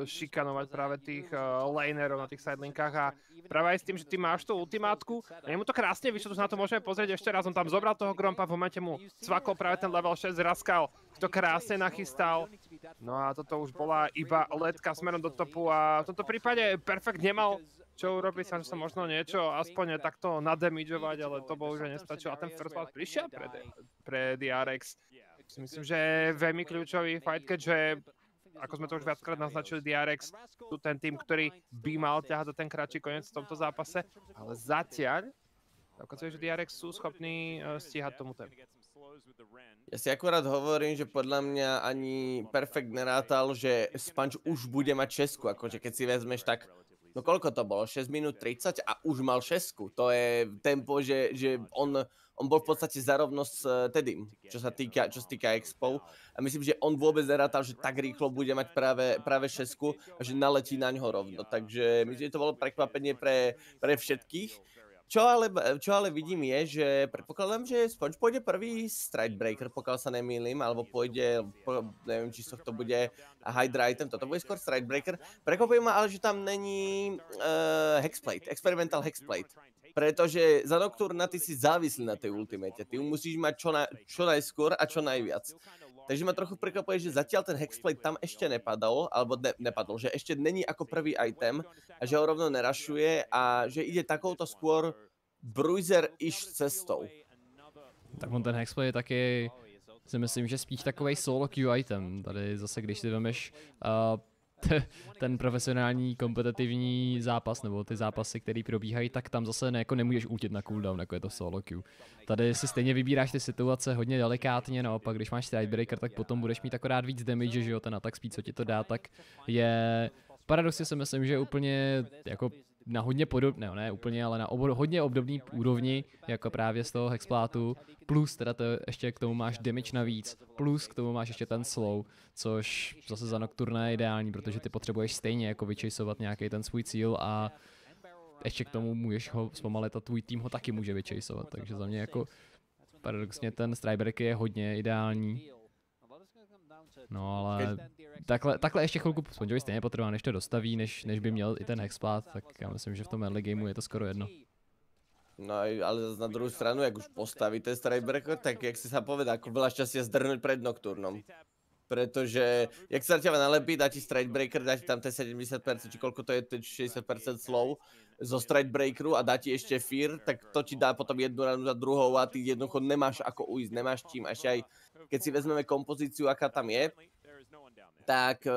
šikanovať práve tých lanerov na tých sidelinkách a práve aj s tým, že ty máš tú ultimátku a jemu to krásne vyšlo, tu sa na to môžeme pozrieť ešte raz, on tam zobral toho Grompa, v momente mu cvakol práve ten level 6, Rascal to krásne nachystal, no a toto už bola iba letka smerom do topu a v tomto prípade Perfect nemal čo urobiť, sa možno niečo aspoň takto nadamidžovať, ale to bohužiaľ nestačilo a ten first blood prišiel pre DRX. Myslím, že je veľmi kľúčový fight, keďže ako sme to už viackrát naznačili, DRX tu ten tým, ktorý by mal ťahať za ten kratší koniec v tomto zápase, ale zatiaľ ukazuje, že DRX sú schopní stíhať tomu tempu. Ja si akurát hovorím, že podľa mňa ani Perfect nerátal, že Sponge už bude mať 6, akože keď si vezmeš tak, no koľko to bolo? 6 minút 30 a už mal 6. To je tempo, že on bol v podstate zarovno s Teddym, čo sa týka expov. A myslím, že on vôbec nerátal, že tak rýchlo bude mať práve 6 a že naletí na ňo rovno. Takže myslím, že to bolo prekvapenie pre všetkých. Čo ale vidím je, že predpokladám, že Sponge pôjde prvý Stridebreaker, pokiaľ sa nemýlim, alebo pôjde, neviem, či to bude Hydra item, toto bude skôr Stridebreaker. Prekvapuje ma ale, že tam není Hexplate, Experimental Hexplate. Pretože za Nocturna ty si závislý na tej ultimate, ty ju musíš mať čo najskôr a čo najviac. Takže ma trochu prekvapuje, že zatiaľ ten Hexplate tam ešte nepadol, alebo nepadol, že ešte není ako prvý item a že ho rovno nerašuje a že ide takouto skôr bruiser-ish cestou. Tak on ten Hexplate je taky, si myslím, že spíš takovej solo queue item. Tady zase, když si vemeš ten profesionální kompetitivní zápas, nebo ty zápasy, které probíhají, tak tam zase jako nemůžeš útit na cooldown, jako je to solo queue. Tady si stejně vybíráš ty situace hodně delikátně, naopak když máš Stridebreaker, tak potom budeš mít akorát víc damage, že jo, ten attack speed, co ti to dá, tak je... Paradoxně si myslím, že je úplně jako na hodně podobné, ne úplně, ale na hodně obdobný úrovni, jako právě z toho Hexplátu, plus teda to ještě k tomu máš damage navíc, plus k tomu máš ještě ten slow, což zase za Nocturna je ideální, protože ty potřebuješ stejně jako vyčejsovat nějaký ten svůj cíl a ještě k tomu můžeš ho zpomalit a tvůj tým ho taky může vyčejsovat, takže za mě jako paradoxně ten Stridebreaker je hodně ideální. No ale takhle ještě chvilku Spongeovi stejně potrvá, než to dostaví, než by měl i ten Hexplat, tak já myslím, že v tom early gameu je to skoro jedno. No ale na druhou stranu, jak už postaví ten Stridebreaker, tak jak si sa povedal, ako veľa šťastia zdrhnúť pred Nocturnom. Pretože, jak sa ťa nalepí, dá ti Stridebreaker, dá ti tam ten 70%, či koľko to je, 60% slow zo Stridebreakeru a dá ti ešte Fear, tak to ti dá potom jednu ranu za druhou a ty jednoducho nemáš ako ujsť, nemáš čím. Ešte aj keď si vezmeme kompozíciu, aká tam je, tak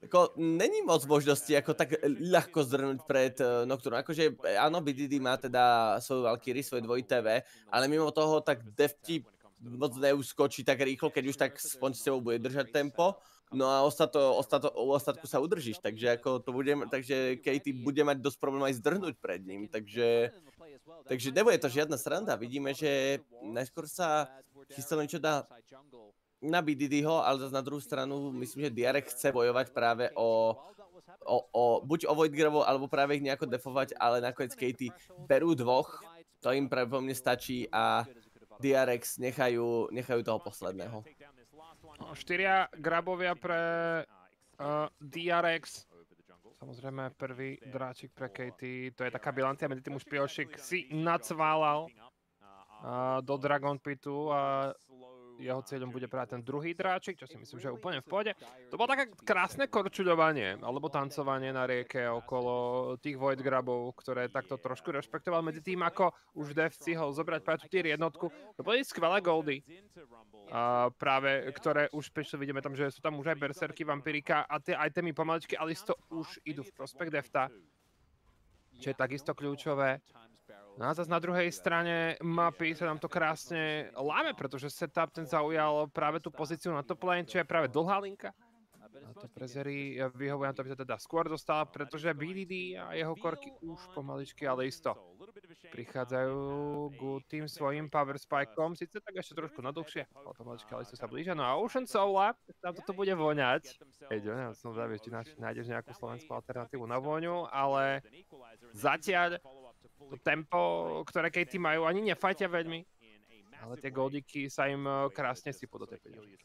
Ako, není moc možností ako tak ľahko zdrhnúť pred Nocturne. Akože áno, BDD má teda svoju Valkyrie, svoje 2TV, ale mimo toho tak Deft ti moc neuskočí tak rýchlo, keď už tak Sponge s tebou bude držať tempo. No a ostatku sa udržíš, takže ako to takže Katie bude mať dosť problém aj zdrhnúť pred ním, takže nebude to žiadna sranda. Vidíme, že najskôr sa chystalo niečo na BDDho, ale zase na druhú stranu myslím, že DRX chce bojovať práve buď o Void Grabov, alebo práve ich nejako defovať, ale nakoniec Katie berú dvoch, to im práve po mne stačí a DRX nechajú toho posledného. 4 grabovia pre DRX. Samozrejme prvý dráčik pre Katie, to je taká bilancia, medzi tým už Piošik si nacválal do Dragon Pitu a jeho cieľom bude práve ten druhý dráčik, čo si myslím, že je úplne v pohode. To bolo také krásne korčuľovanie, alebo tancovanie na rieke okolo tých Void Grabov, ktoré takto trošku rešpektoval medzi tým, ako už Deft si ho zobrať práve tú tier jednotku. To boli skvelé goldy, práve ktoré už prišli, vidíme tam, že sú tam už aj berserky, vampirika a tie itemy pomaličky, ale isto už idú v prospech Defta, čo je takisto kľúčové. No a zase na druhej strane mapy sa nám to krásne láme, pretože setup ten zaujal práve tú pozíciu na top lane, čo je práve dlhá linka. A to Prezery vyhovuje na to, aby sa teda skôr dostala, pretože BDD a jeho korky už pomaličky, ale isto prichádzajú k tým svojim power spikeom, síce tak ešte trošku nadlhšie, ale pomaličky, ale isto sa blížia. No a Ocean Soula, tam toto bude voňať. Neviem, som zvedavý, či nájdeš nejakú slovenskú alternatívu na vôňu, ale zatiaľ to tempo, ktoré Katie majú, ani nefajtia veľmi, ale tie goldiky sa im krásně sypou do té peněžky.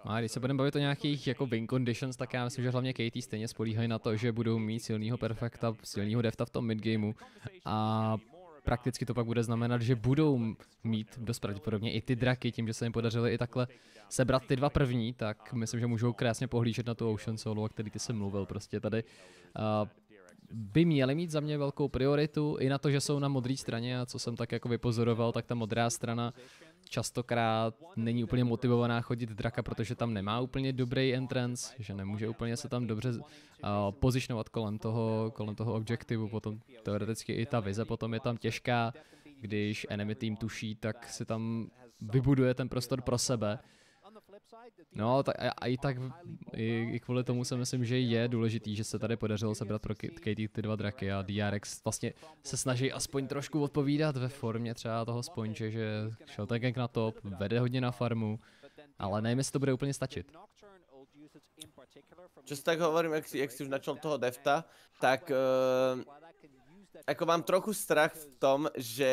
A když se budeme bavit o nějakých jako win conditions, tak já myslím, že hlavně Katie stejně spolíhají na to, že budou mít silného perfekta, silného defta v tom midgameu a prakticky to pak bude znamenat, že budou mít dost pravděpodobně i ty draky, tím, že se jim podařilo i takhle sebrat ty dva první, tak myslím, že můžou krásně pohlížet na tu Ocean Soulu, o který ty jsi mluvil. Prostě tady by měli mít za mě velkou prioritu i na to, že jsou na modré straně a co jsem tak jako vypozoroval, tak ta modrá strana častokrát není úplně motivovaná chodit draka, protože tam nemá úplně dobrý entrance, že nemůže úplně se tam dobře pozičnovat kolem toho objektivu, potom teoreticky i ta vize potom je tam těžká, když enemy team tuší, tak si tam vybuduje ten prostor pro sebe. No a i tak i kvůli tomu si myslím, že je důležitý, že se tady podařilo sebrat pro Katie ty dva draky a DRX vlastně se snaží aspoň trošku odpovídat ve formě třeba toho Sponge, že šel ten gank na top, vede hodně na farmu, ale nevím, jestli to bude úplně stačit. Čo si tak hovorím, jak si už načal toho Defta, tak ako mám trochu strach v tom, že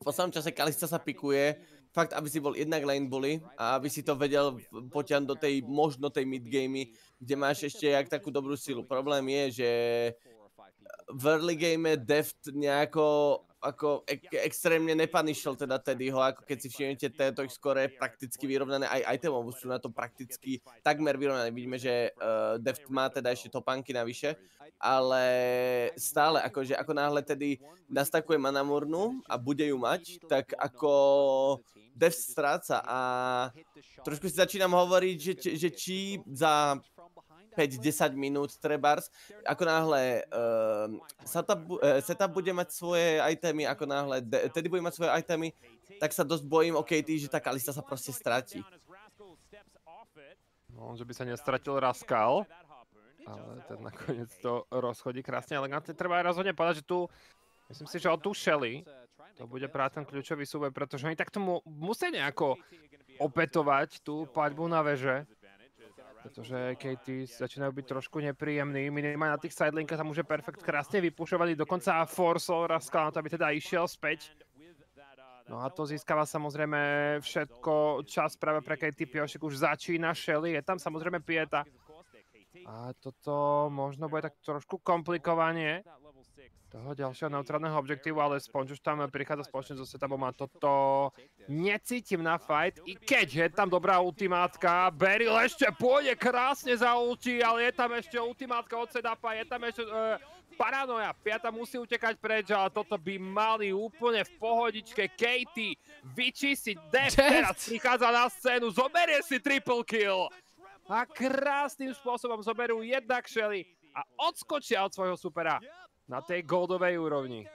v poslednom čase Kalista sa pikuje, fakt, aby si bol jednak lane bully a aby si to vedel potiahnuť do tej, možno tej midgamey, kde máš ešte jak takú dobrú silu. Problém je, že v early game Deft nejako ako extrémne nepunišil teda Teddyho, ako keď si všimnete, to ich skoro je prakticky vyrovnané, aj itemov sú na to prakticky takmer vyrovnané. Vidíme, že Deft má teda ešte topánky navyše, ale stále, akože ako náhle tedy nastakuje manamurnu a bude ju mať, tak ako Deft stráca a trošku si začínam hovoriť, že či za 5-10 minút trebárs, ako náhle setup bude mať svoje itemy, ako náhle tedy bude mať svoje itemy, tak sa dosť bojím o Katie, že tá Kalista sa proste stratí. No, že by sa nestratil Rascal, ale ten nakoniec to rozchodí krásne elegantne. Treba aj rozhodne povedať, že tu, myslím si, že o tú Shelly, to bude práve ten kľúčový súboj, pretože oni takto musia nejako opätovať tú paľbu na veže. Pretože Katie začínajú byť trošku nepríjemný, minimálne na tých sidelinkách sa môže perfekt krásne vypušovať, dokonca forcol Rascal na to, aby teda išiel späť. No a to získava samozrejme všetko, čas práve pre Katie. Piošik už začína Shelly, je tam samozrejme Pieta. A toto možno bude tak trošku komplikovanie toho ďalšieho neutrálneho objektívu, ale Sponge už tam prichádza spoločne so setupom a toto necítim na fight, i keď je tam dobrá ultimátka. Beryl ešte pôjde krásne za ulti, ale je tam ešte ultimátka od setupa, je tam ešte paranoja. Piata musí utekať preč, ale toto by mali úplne v pohodičke Katie vyčistiť. Deft teraz prichádza na scénu, zoberie si triple kill. a krásnym spôsobom zoberú jednak Shelly a odskočia od svojho supera na tej goldovej úrovni.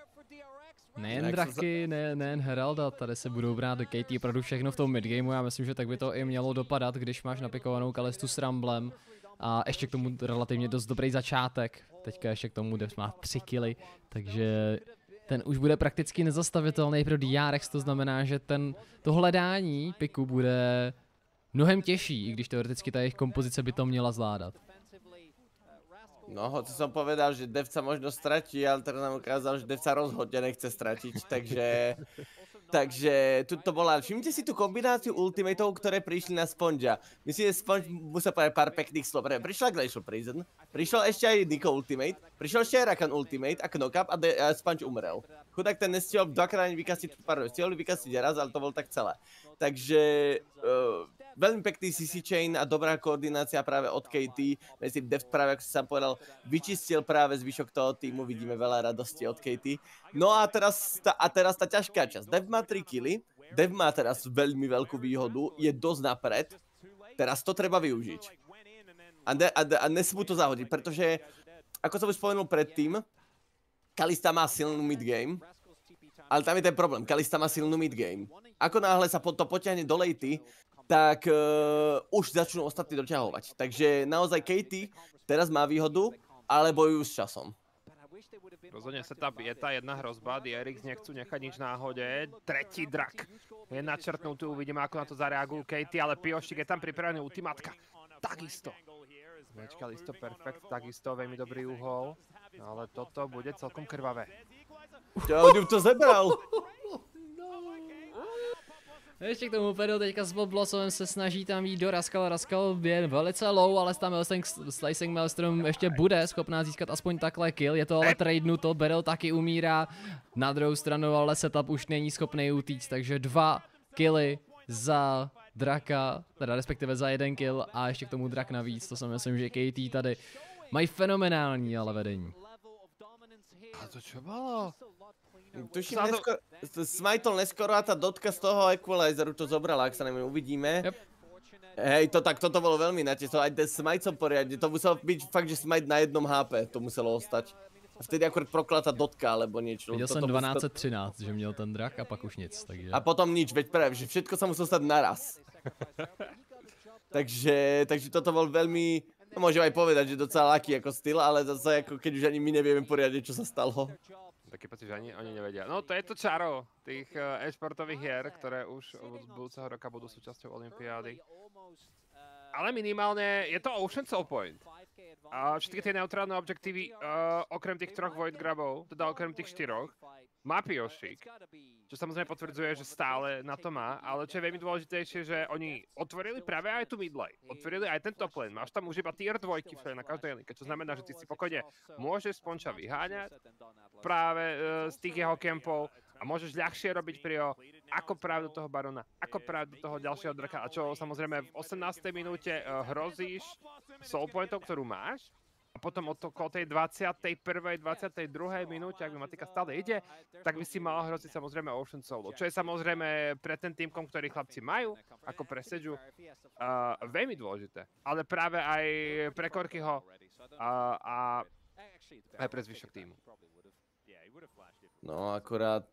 Nejen draky, nejen Heralda, tady se budou brát do KT opravdu všechno v tom midgameu. Já myslím, že tak by to i mělo dopadat, když máš napikovanou Kalistu s Rumblem. A ještě k tomu relativně dost dobrý začátek. Teďka ještě k tomu Devs má 3 killy, takže ten už bude prakticky nezastavitelný pro DRX, to znamená, že to hledání piku bude mnohem těžší, i když teoreticky ta jejich kompozice by to měla zvládat. No, hoci som povedal, že Dev sa možno stratí, ale teraz nám ukázal, že Dev sa rozhodne nechce stratiť, takže tu to bola. Všimnite si tú kombináciu ultimateov, ktoré prišli na Spongea. Myslím, že Sponge musel povedať pár pekných slov. Prišla Glacial Prison, prišiel ešte aj Nico ultimate, prišiel ešte aj Rakan ultimate a Knockup a Sponge umrel. Chudák ten nestihol dvakrát vykastiť, stihol vykastiť raz, ale to bol tak celé. Takže veľmi pekný CC chain a dobrá koordinácia práve od KT. Myslím, Dev práve, ako si sám povedal, vyčistil práve zvyšok toho týmu. Vidíme veľa radosti od KT. No a teraz tá ťažká časť. Dev má 3 killy. Dev má teraz veľmi veľkú výhodu. Je dosť napred. Teraz to treba využiť. A nesmú to zahodiť, pretože, ako som už spomenul predtým, Kalista má silnú midgame. Ale tam je ten problém. Kalista má silnú midgame. Ako náhle sa to potiahne do lejty, tak už začnú ostatní doťahovať. Takže naozaj KT teraz má výhodu, ale bojujú s časom. Rozhodne setup je tá jedna hrozba, DRX nechcú nechať nič náhode. Tretí drak je načrtnutý, uvidíme ako na to zareagujú KT, ale Piošik je tam pripravený ultimátka. Takisto. Kalisto perfekt, takisto veľmi dobrý uhol, ale toto bude celkom krvavé. Čo, to zebral? Ještě k tomu Pedro teďka s Blossom se snaží tam jít do Raskal. Raskal je velice low, ale tam Slicing Maelstrom ještě bude schopná získat aspoň takhle kill. Je to ale tradenuto, Beryl taky umírá. Na druhou stranu ale setup už není schopný utíct, takže 2 killy za draka, teda respektive za 1 kill a ještě k tomu drak navíc. To si myslím, že KT tady mají fenomenální ale vedení. A to čo bolo? Tuším, Smajtol neskoro a tá dotka z toho Equalizeru to zobrala, ak sa neviem, uvidíme. Yep. Hej, toto bolo veľmi natiesto, aj ten Smite som poriadne, to muselo byť fakt, že Smite na 1 HP, to muselo ostať. A vtedy akorát proklatá dotka, alebo niečo. Viděl jsem 1213, že měl ten drak a pak už nic, takže... A potom nič, veď práve, že všetko sa muselo stať naraz. takže toto bol veľmi, môžem aj povedať, že docela lucky ako styl, ale zase ako keď už ani my nevieme poriadne, čo sa stalo. Taký pocit, že ani oni nevedia. No to je to čaro tých e-športových hier, ktoré už od budúceho roka budú súčasťou olympiády. Ale minimálne je to Ocean Soul Point. A všetky tie neutrálne objektívy, okrem tých 3 Void Grabov, teda okrem tých 4, má Piošik. Čo samozrejme potvrdzuje, že stále na to má, ale čo je veľmi dôležitejšie, že oni otvorili práve aj tú midlane. Otvorili aj ten top lane. Máš tam už iba tier 2 na každej linke, čo znamená, že ty si pokojne môžeš Sponča vyháňať práve z tých jeho kempov a môžeš ľahšie robiť prio, ako práve do toho barona, ako práve do toho ďalšieho draka. A čo samozrejme v 18. minúte hrozíš soul pointov, ktorú máš. A potom okolo tej 21. 22. minúte, ak Matika stále ide, tak by si mal hroziť samozrejme Ocean Soul. Čo je samozrejme pre ten týmkom, ktorý chlapci majú, ako pre Sedžu, veľmi dôležité. Ale práve aj pre Korkyho a aj pre zvyšok týmu. No akurát...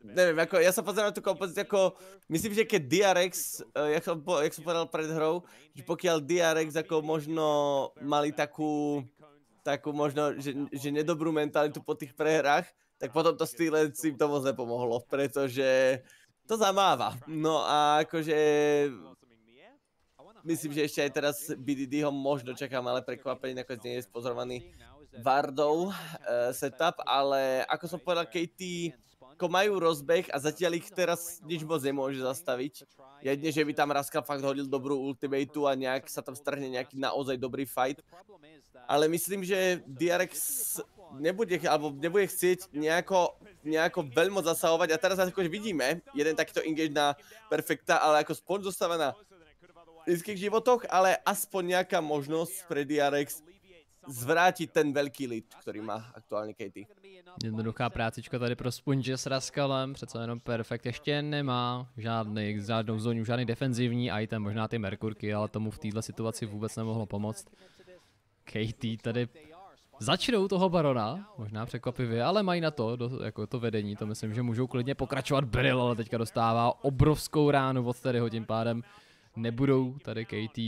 Neviem, ako, ja sa pozerám na tú kompozíciu, ako, myslím, že keď DRX, jak som povedal pred hrou, že pokiaľ DRX ako možno mali takú možno, že nedobrú mentalitu po tých prehrách, tak potom to Steelers im to moc nepomohlo, pretože to zamáva. No a akože... Myslím, že ešte aj teraz BDD ho možno čakám, ale prekvapení, nakoniec nie je spozorovaný Vardov setup, ale ako som povedal, KT ako majú rozbeh a zatiaľ ich teraz nič moc nemôže zastaviť. Jedne, že by tam Raskal fakt hodil dobrú ultimateu a nejak sa tam strhne nejaký naozaj dobrý fight. Ale myslím, že DRX nebude chcieť nejako veľmi zasahovať a teraz akože vidíme jeden takýto engage na Perfecta, ale ako Sponge zostáva na nízkych životoch, ale aspoň nejaká možnosť pre DRX zvrátiť ten veľký lead, ktorý má aktuálne KT. Jednoduchá prácička tady pro Sponge s Rascalem, přece jenom Perfect ještě nemá žádnou zónu, žádný defenzivní item, možná ty Merkurky, ale tomu v této situaci vůbec nemohlo pomoct. KT tady začnou toho Barona, možná překvapivě, ale mají na to, jako to vedení, to myslím, že můžou klidně pokračovat. Beryl ale teďka dostává obrovskou ránu od Terryho, tím pádem nebudou tady KT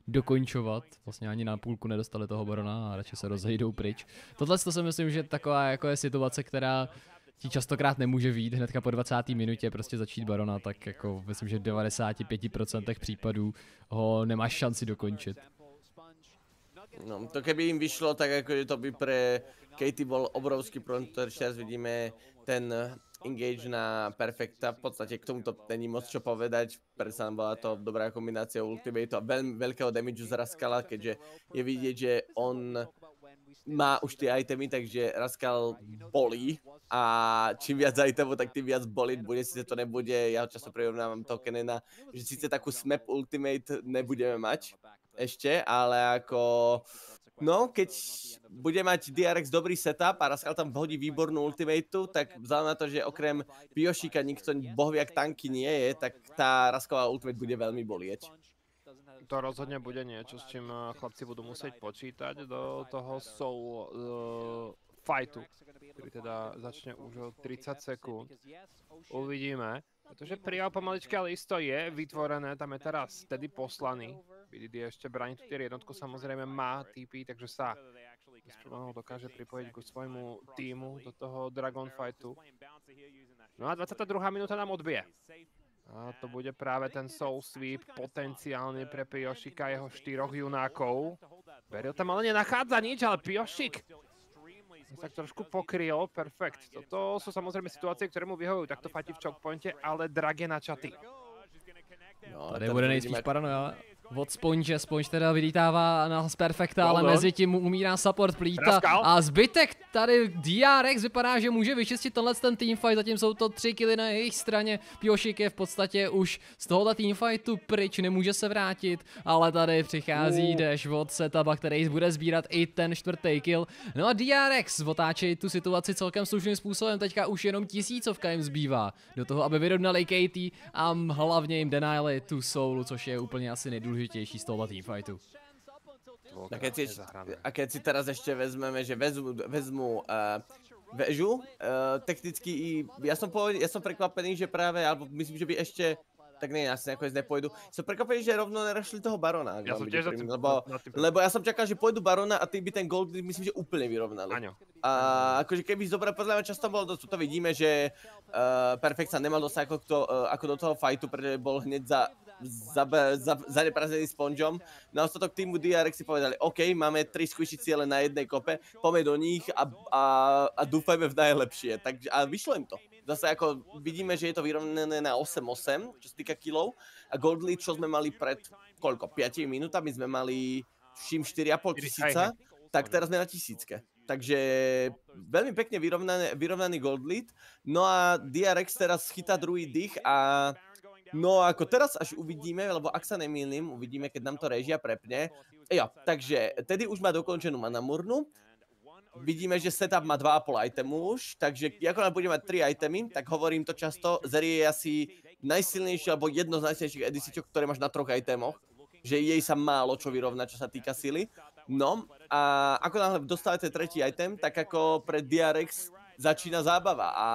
dokončovat, vlastně ani na půlku nedostali toho Barona a radši se rozejdou pryč. Tohle to si myslím, že taková jako je situace, která ti častokrát nemůže vyjít hnedka po 20. minutě prostě začít Barona, tak jako myslím, že v 95% případů ho nemáš šanci dokončit. No, to keby im vyšlo, tak akože to by pre Katie bol obrovský problém, ktorý teraz vidíme ten engage na Perfecta. V podstate k tomuto není moc čo povedať, predsa bola to dobrá kombinácia ultimate a veľmi veľkého damageu z Rascala, keďže je vidieť, že on má už tie itemy, takže Rascal bolí a čím viac itemov, tak tým viac boliť bude, síce to nebude, ja často prirovnávam toho Kenena, že síce takú smap ultimate nebudeme mať ešte, ale ako, no keď bude mať DRX dobrý setup a Rascal tam vhodí výbornú ultimateu, tak vzhľadom na to, že okrem Piošika nikto bohviak tanky nie je, tak tá Rascalová ultimate bude veľmi bolieť. To rozhodne bude niečo, s čím chlapci budú musieť počítať do toho soul fightu, ktorý teda začne už o 30 sekúnd. Uvidíme, pretože prijal pomaličky, ale isto je vytvorené, tam je teraz tedy poslaný. BDD ešte bráni tú tier jednotku, samozrejme má TP, takže sa bez problémov dokáže pripojiť ku svojmu týmu do toho Dragon fightu. No a 22. minúta nám odbije. A to bude práve ten soul sweep potenciálne pre Piošika, jeho 4 junákov. Beryl tam ale nenachádza nič, ale Piošik sa tak trošku pokryl, perfekt. Toto sú samozrejme situácie, ktoré mu vyhovujú, takto fajti v chokepointe, ale Drag je načatý. No, tady bude nejspíš paranoja od Sponge. Sponge teda vylítává na Perfecta, ale mezi tím umírá support Plíta a zbytek tady DRX vypadá, že může vyčistit tenhle ten teamfight, zatím jsou to 3 killy na jejich straně. Piošik je v podstatě už z tohohle teamfightu pryč, nemůže se vrátit, ale tady přichází dash od Setuba, který bude sbírat i ten 4. kill. No a DRX otáčí tu situaci celkem slušným způsobem, teďka už jenom 1000 jim zbývá do toho, aby vyrovnali KT a hlavně jim deniali tu soulu, což je úplně asi nejdůležitější z tohohle teamfightu. A keď si teraz ešte vezmeme, že vezmu väžu, technicky ja som prekvapený, že práve, alebo myslím, že by ešte, tak nie, asi nakoniec nepôjdu. Som prekvapený, že rovno nerašli toho Barona. Ja som tiež lebo ja som čakal, že pôjdu Barona a tým by ten gold, myslím, že úplne vyrovnali. Áno. A akože keby zobrať, podľa mňa často bolo, to vidíme, že Perfect sa nemal dostať ako do toho fightu, pretože bol hneď zaneprazený Spongeom. Na ostatok týmu DRX si povedali, OK, máme 3 squishy ciele na jednej kope, poďme do nich a dúfajme v najlepšie. Takže, a vyšlo im to. Zase ako vidíme, že je to vyrovnané na 8-8, čo sa týka killov. A gold lead, čo sme mali pred, koľko, 5 minútami, sme mali 4,5 tisíca, tak teraz sme na 1000. Takže veľmi pekne vyrovnaný gold lead. No a DRX teraz chytá druhý dých a no ako teraz až uvidíme, lebo ak sa nemýlim, uvidíme, keď nám to režia prepne. Jo, takže tedy už má dokončenú manamurnu. Vidíme, že setup má 2,5 itemu už, takže ako nám bude mať 3 itemy, tak hovorím to často, Zeri je asi najsilnejšie, alebo jedno z najsilnejších edicičok, ktoré máš na 3 itemoch. Že jej sa málo čo vyrovná, čo sa týka sily. No a ako náhle dostávate tretí item, tak ako pre DRX začína zábava a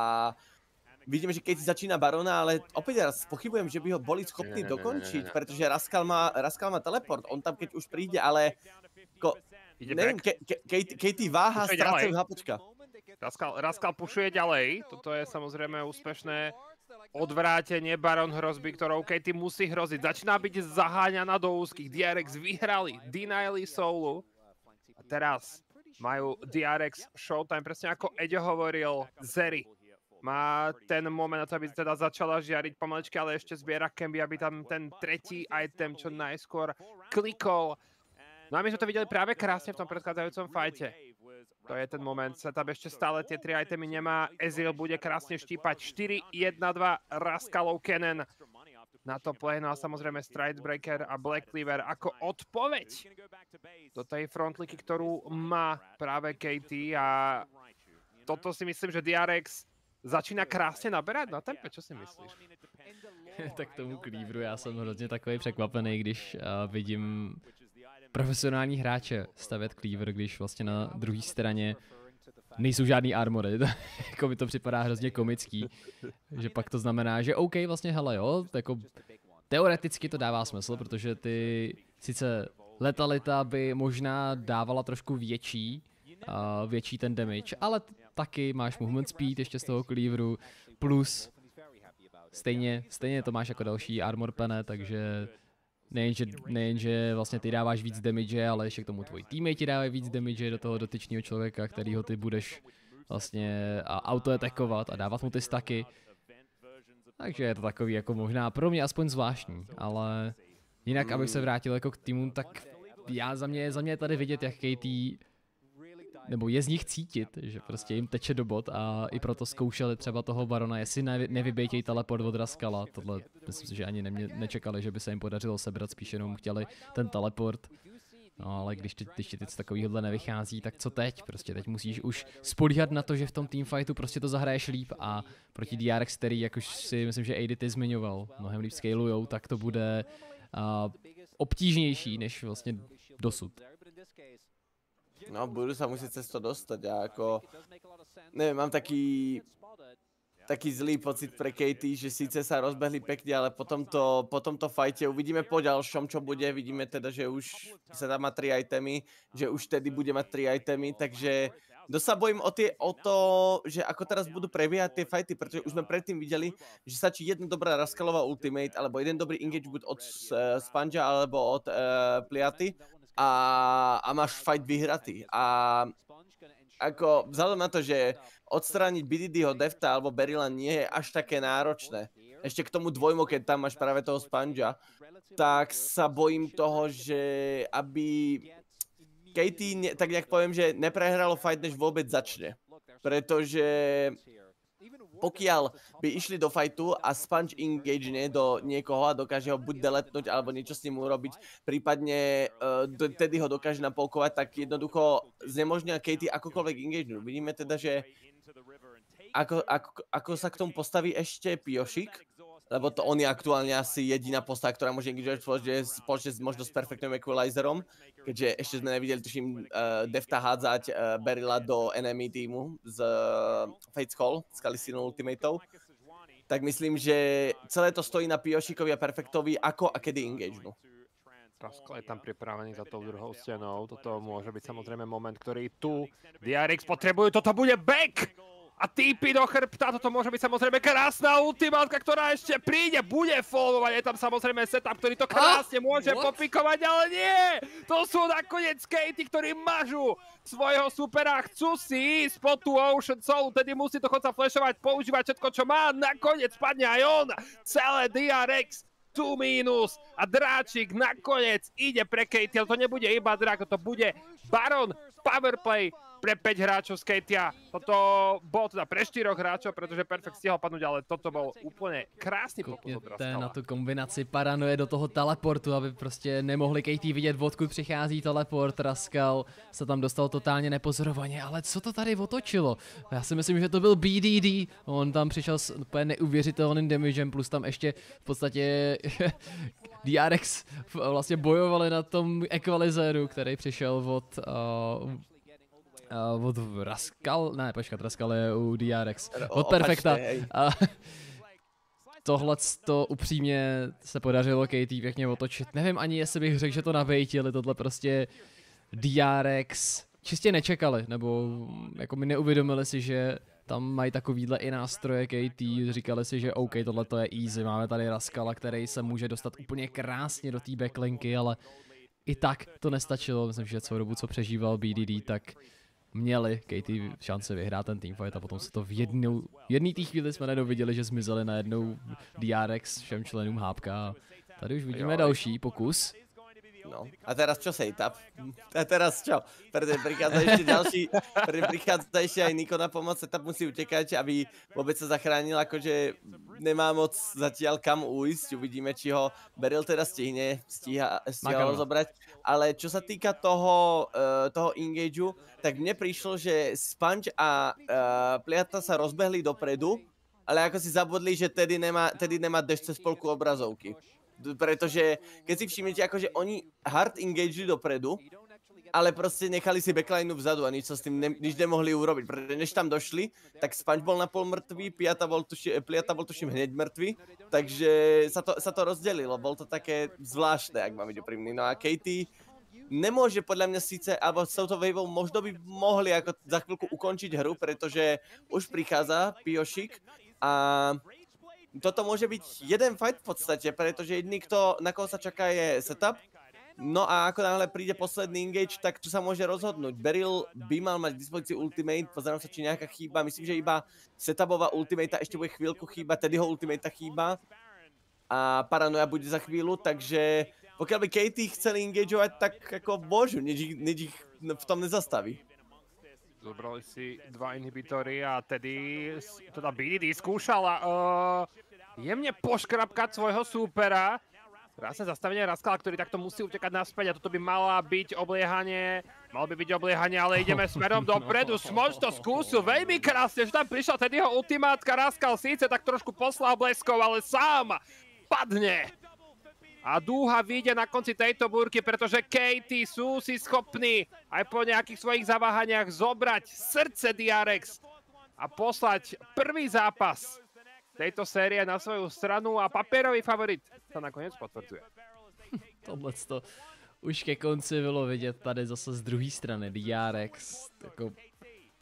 vidíme, že keď začína Barona, ale opäť raz pochybujem, že by ho boli schopní dokončiť, pretože Rascal má teleport, on tam keď už príde, ale neviem, Katie váha, strácajú HPčka. Rascal pušuje ďalej, toto je samozrejme úspešné odvrátenie Baron hrozby, ktorou Katie musí hroziť. Začína byť zaháňaná do úzkých, DRX vyhrali, deniali soulu a teraz majú DRX showtime, presne ako Eďo hovoril, Zeri má ten moment, aby teda začala žiariť pomaličky, ale ešte zbiera Camby, aby tam ten tretí item čo najskôr klikol. No a my sme to videli práve krásne v tom predchádzajúcom fajte. To je ten moment, setup ešte stále tie 3 itemy nemá, Ezreal bude krásne štípať 4-1-2 Rascalov Kennen. na to play, no a samozrejme Stridebreaker a Black Cleaver ako odpoveď do tej frontliky, ktorú má práve KT a toto si myslím, že DRX začíná krásně naberať na tempe, čo si myslíš? Tak tomu Cleaveru já jsem hrozně takový překvapený, když vidím profesionální hráče stavět Cleaver, když vlastně na druhé straně nejsou žádný armory. Jako mi to připadá hrozně komický, že pak to znamená, že OK, vlastně hele jo, jako teoreticky to dává smysl, protože ty sice letalita by možná dávala trošku větší ten damage, ale taky máš movement speed ještě z toho Cleaveru, plus stejně to máš jako další armor pene, takže nejenže vlastně ty dáváš víc damage, ale ještě k tomu tvoji teammate dávají víc damage do toho dotyčného člověka, kterýho ty budeš vlastně autoatakovat a dávat mu ty staky. Takže je to takový jako možná pro mě aspoň zvláštní, ale jinak abych se vrátil jako k týmu, tak za mě je tady vidět, jak KT, nebo je z nich cítit, že prostě jim teče do bot a i proto zkoušeli třeba toho Barona, jestli nevybejtějí teleport od Raskala. Tohle myslím si, že ani nečekali, že by se jim podařilo sebrat, spíš jenom chtěli ten teleport. No ale když ti něco takovýhle nevychází, tak co teď? Prostě teď musíš už spolíhat na to, že v tom teamfightu prostě to zahraješ líp a proti DRX, který, jak už si myslím, že AD ty zmiňoval, mnohem líp scalujou, tak to bude obtížnější než vlastně dosud. No, budu sa musieť cez to dostať a ako, neviem, mám taký zlý pocit pre KT, že síce sa rozbehli pekne, ale po tomto fajte uvidíme po ďalšom, čo bude, vidíme teda, že už sa tam má 3 itemy, že už tedy bude mať 3 itemy, takže sa bojím o to, že ako teraz budú prebiehať tie fajty, pretože už sme predtým videli, že stačí jedna dobrá Raskalová ultimate, alebo jeden dobrý engage buď od Spongea, alebo od Pliaty, a máš fight vyhratý. A ako vzhľadom na to, že odstrániť BDDho Defta alebo Berila nie je až také náročné, ešte k tomu dvojmu, keď tam máš práve toho Spongea, tak sa bojím toho, že aby KT, tak jak poviem, že neprehralo fight, než vôbec začne. Pretože pokiaľ by išli do fightu a Sponge engagene do niekoho a dokáže ho buď deletnúť alebo niečo s ním urobiť, prípadne tedy ho dokáže napolkovať, tak jednoducho znemožnia KT akokoľvek engagenú. Vidíme teda, že ako sa k tomu postaví ešte Piošik, lebo to on je aktuálne asi jediná postava, ktorá môže engageovať spoločne možno s perfektným equalizerom, keďže ešte sme nevideli, tuším, Defta hádzať Berila do enemy týmu z Fate's Call, s Kalisinou ultimatou. Tak myslím, že celé to stojí na Piošikovi a Perfektovi, ako a kedy engagenú. Raskal je tam pripravený za tou druhou stenou, toto môže byť samozrejme moment, ktorý tu DRX potrebujú, toto bude back! A týpy do chrbta, toto môže byť samozrejme krásna ultimátka, ktorá ešte príde, bude followovať, je tam samozrejme setup, ktorý to krásne môže popikovať, ale nie! To sú nakoniec Katy, ktorí mažu svojho supera, chcú si ísť po tú Ocean Soul, tedy musí dokonca flashovať, používať všetko, čo má, nakoniec padne aj on, celé DRX, 2 mínus a Dráčik nakoniec ide pre Katy, ale to nebude iba Drák, to bude Baron, powerplay, pre 5 hráčov z Katia. Toto bol teda pre 4 hráčov, pretože Perfekt stihol padnúť, ale toto bol úplne krásny pokus od Raskala. Na tu kombinaci paranoje do toho teleportu, aby prostě nemohli Katie vidět, odkud přichází teleport. Raskal se tam dostal totálně nepozorovaně, ale co to tady otočilo? Já si myslím, že to byl BDD. On tam přišel s úplně neuvěřitelným damagem, plus tam ještě v podstatě DRX vlastně bojovali na tom equalizeru, který přišel od Raskal, ne počkat, Raskal je u DRX, od Perfekta. Tohleto upřímně se podařilo Katie pěkně otočit. Nevím ani, jestli bych řekl, že to nabejtili, tohle prostě DRX čistě nečekali, nebo jako mi neuvědomili si, že tam mají takovýhle i nástroje Katie, říkali si, že OK, tohle je easy, máme tady Raskala, který se může dostat úplně krásně do té backlinky, ale i tak to nestačilo, myslím, že celou dobu, co přežíval BDD, tak měli Katie šanci vyhrát ten teamfight a potom se to v jedné té chvíli jsme nedoviděli, že zmizeli najednou DRX všem členům hápka. Tady už vidíme další pokus. No. A teraz čo setup? A teraz čo? Pretože prichádza ešte aj Niko na pomoc, setup musí utekať, aby vôbec sa zachránil, akože nemá moc zatiaľ kam ujsť. Uvidíme, či ho Beryl teda stíha ho zobrať. Ale čo sa týka toho engageu, tak mne prišlo, že Sponge a Pliata sa rozbehli dopredu, ale ako si zabudli, že tedy nemá dash cez polku obrazovky. Pretože keď si všimnete, akože oni hard engageli dopredu, ale proste nechali si backline vzadu a nič s tým nič nemohli urobiť. Pretože než tam došli, tak Sponge bol napol mŕtvý, Pliata bol tuším hneď mŕtvý, takže sa to rozdelilo. Bol to také zvláštne, ak mám byť úprimný. No a Katie nemôže podľa mňa síce, alebo s touto waveou možno by mohli ako za chvíľku ukončiť hru, pretože už prichádza Piošik a toto môže byť jeden fight v podstate, pretože jediný, na koho sa čaká, je setup. No a ako náhle príde posledný engage, tak tu sa môže rozhodnúť. Beryl by mal mať k dispozícii ultimate, pozerám sa, či nejaká chýba. Myslím, že iba setupová ultimate ešte bude chvíľku chýba, tedy ho ultimate chýba. A paranoja bude za chvíľu, takže pokiaľ by Katie chceli engageovať, tak ako môžu, nič ich v tom nezastaví. Zobrali si 2 inhibitory a tedy teda BDD skúšala jemne poškrapkať svojho súpera. Krásne zastavenie Raskala, ktorý takto musí utekať naspäť a toto by malo byť obliehanie, ale ideme smerom dopredu. Smoč to skúsil veľmi krásne, že tam prišla tedy jeho ultimátka. Raskal síce tak trošku poslal bleskov, ale sám padne. A dúha vyjde na konci tejto búrky, pretože Katie sú si schopní aj po nejakých svojich zaváhaniach zobrať srdce DRX a poslať prvý zápas tejto série na svoju stranu a papierový favorit sa nakoniec potvrdzuje. Tohleto už ke konci bylo vidět tady zase z druhé strany. DRX, jako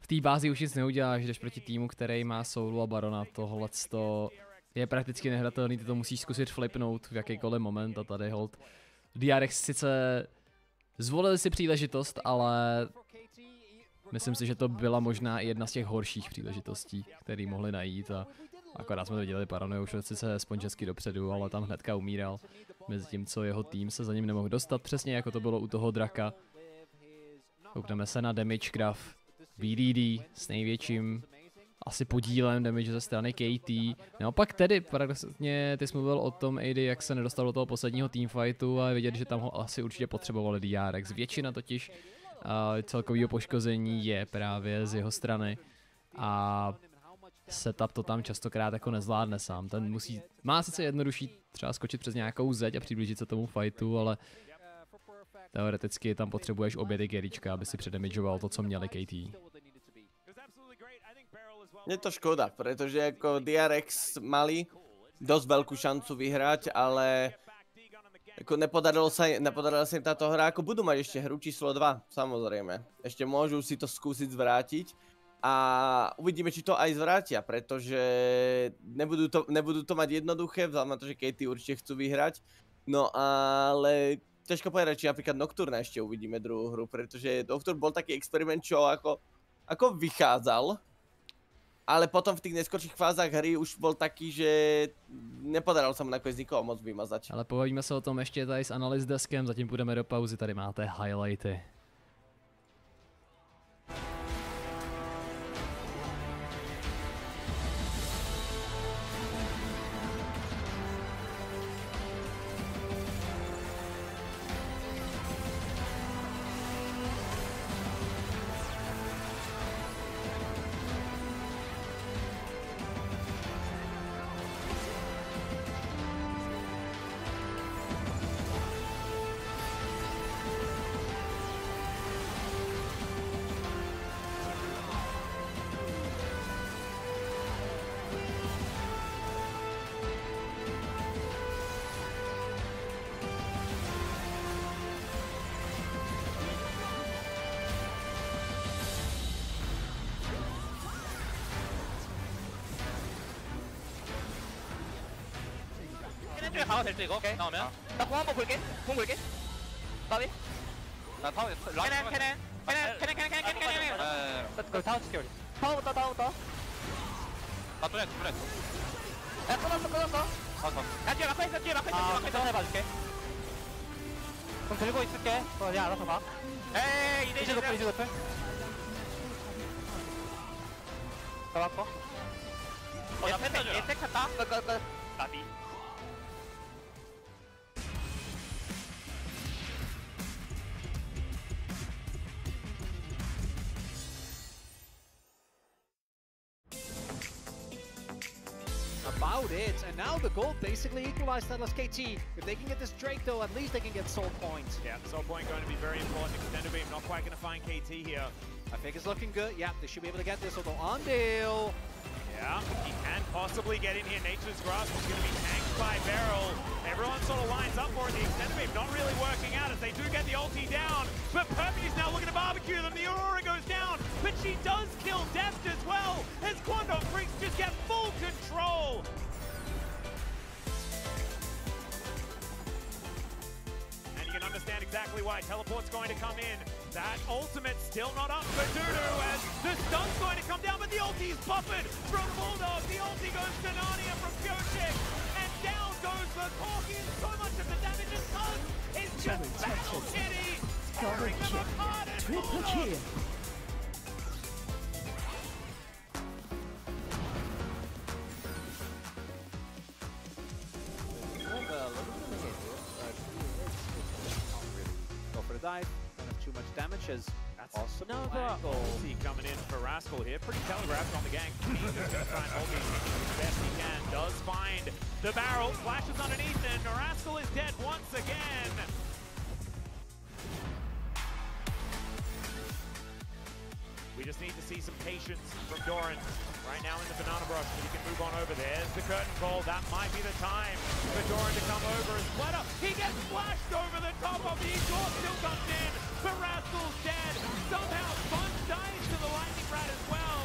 v té bázi už nic neuděláš, jdeš proti týmu, který má Soulu a Barona. Tohleto je prakticky nehratelný, ty to musíš zkusit flipnout v jakýkoliv moment a tady hold. DRX sice zvolili si příležitost, ale myslím si, že to byla možná i jedna z těch horších příležitostí, které mohli najít a akorát jsme to viděli, Paranoia už sice sponžesky dopředu, ale tam hnedka umíral. Mezi tím, co jeho tým se za ním nemohl dostat, přesně jako to bylo u toho Draka. Koukneme se na damage graph. BDD s největším asi podílem damage ze strany KT. Naopak tedy, paradoxně, ty jsi mluvil o tom, AD, jak se nedostal do toho posledního teamfightu a vidět, že tam ho asi určitě potřebovali DRX. Většina totiž celkového poškození je právě z jeho strany a setup to tam častokrát jako nezvládne sám. Ten má sice jednodušší třeba skočit přes nějakou zeď a přiblížit se tomu fightu, ale teoreticky tam potřebuješ obě ty gerička, aby si předamageoval to, co měli KT. Je to škoda, pretože ako DRX mali dosť veľkú šancu vyhrať, ale ako nepodarila sa im táto hra, ako budú mať ešte hru číslo 2, samozrejme. Ešte môžu si to skúsiť zvrátiť a uvidíme, či to aj zvrátia, pretože nebudú to mať jednoduché, vzhľadom na to, že Katie určite chcú vyhrať. No ale ťažko povedať, či napríklad Nocturna ešte uvidíme druhú hru, pretože Nocturne bol taký experiment, čo ako vychádzal, ale potom v tých neskorších fázach hry už bol taký, že nepodarilo sa mu nakoniec nikoho moc vymazať. Ale povíme se o tom ještě tady s Analyst Deskem, zatím půjdeme do pauzy, tady máte highlighty. 강화 될 때 이거 나오면 나 공 한번 볼게. 공 볼게. 까비. 나 타워 캐넨. 그 타워 치켜 우리. 타워부터. 나 또래. 야 끊었어. 야 뒤에 막혀 있어. 뒤에 막혀. 해봐줄게. 그럼 들고 있을게. 이제 알아서 가. 에이 이제 이제 높여, 이제 높여. 잡았고. 나 펜타 주라. 예택했다. 끝. 나비. About it, and now the gold basically equalized that KT. If they can get this Drake though, at least they can get soul points. Yeah, soul point going to be very important. Extended beam not quite going to find KT here. I think it's looking good. Yeah, they should be able to get this, although Andale. Yeah, he can possibly get in here. Nature's Grasp is going to be tanked by Beryl. Everyone sort of lines up for it. The extended beam not really working out as they do get the ulti down. But Perpy's now looking to barbecue them. The Aurora goes down, but she does kill Deft as well as Quandong Freaks just get full control. And you can understand exactly why. Teleport's going to come in. That ultimate still not up for Dudu as the stun's going to come down, but the ulti's buffered from Bulldog. The ulti goes to Narnia from Pyochik, and down goes the Corki, and so much of the damage is done. It's just Battle Kitty tearing them apart and Bulldog. Go for the dive. Too much damage as That's awesome. another ulti coming in for Rascal here. Pretty telegraphed on the gang. He's just going to try and hold these things as best he can. Does find the barrel. Flashes underneath and Rascal is dead once again. We just need to see some patience from Doran. Right now in the banana brush, but he can move on over. There's the curtain call. That might be the time for Doran to come over and Splitter. He gets flashed over the top of the exhaust, still comes in, but Rascal's dead. Somehow Sponge dies to the lightning rat as well.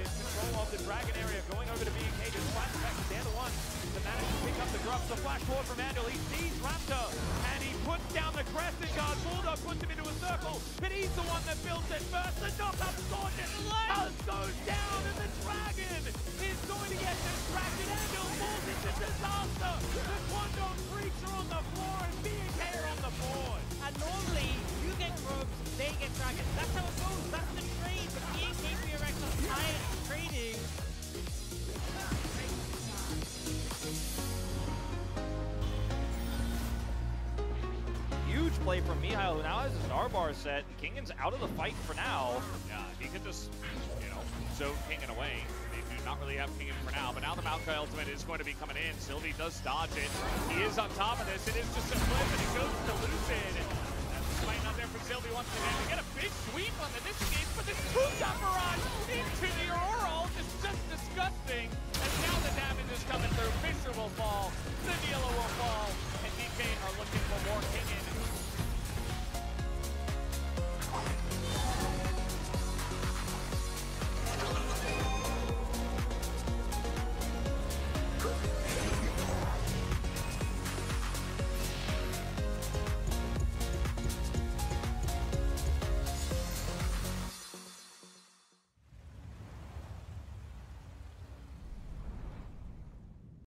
His control of the dragon area going over to BK, despite the fact that they're the ones to manage to pick up the drops. The flash forward from Andal. He sees Raptor and he puts down the crescent guard. Bulldog puts him into a circle, but he's the one that builds it first. The knock-up gorgeous Laz goes down, and the dragon is going to get distracted. Andal falls into disaster. The Quandong Freaks are on the floor and BK are on the board. And normally, you get grubs, they get dragons. That's how it goes. That's the trade. But DRX are tired of trading. Huge play from Mihail, who now has his Starbar set. Kingan's out of the fight for now. Yeah, he could just, zone Kingan away. They do not really have Kingan for now, but now the Maokai ultimate is going to be coming in. Sylvie does dodge it. He is on top of this. It is just a flip, and he goes to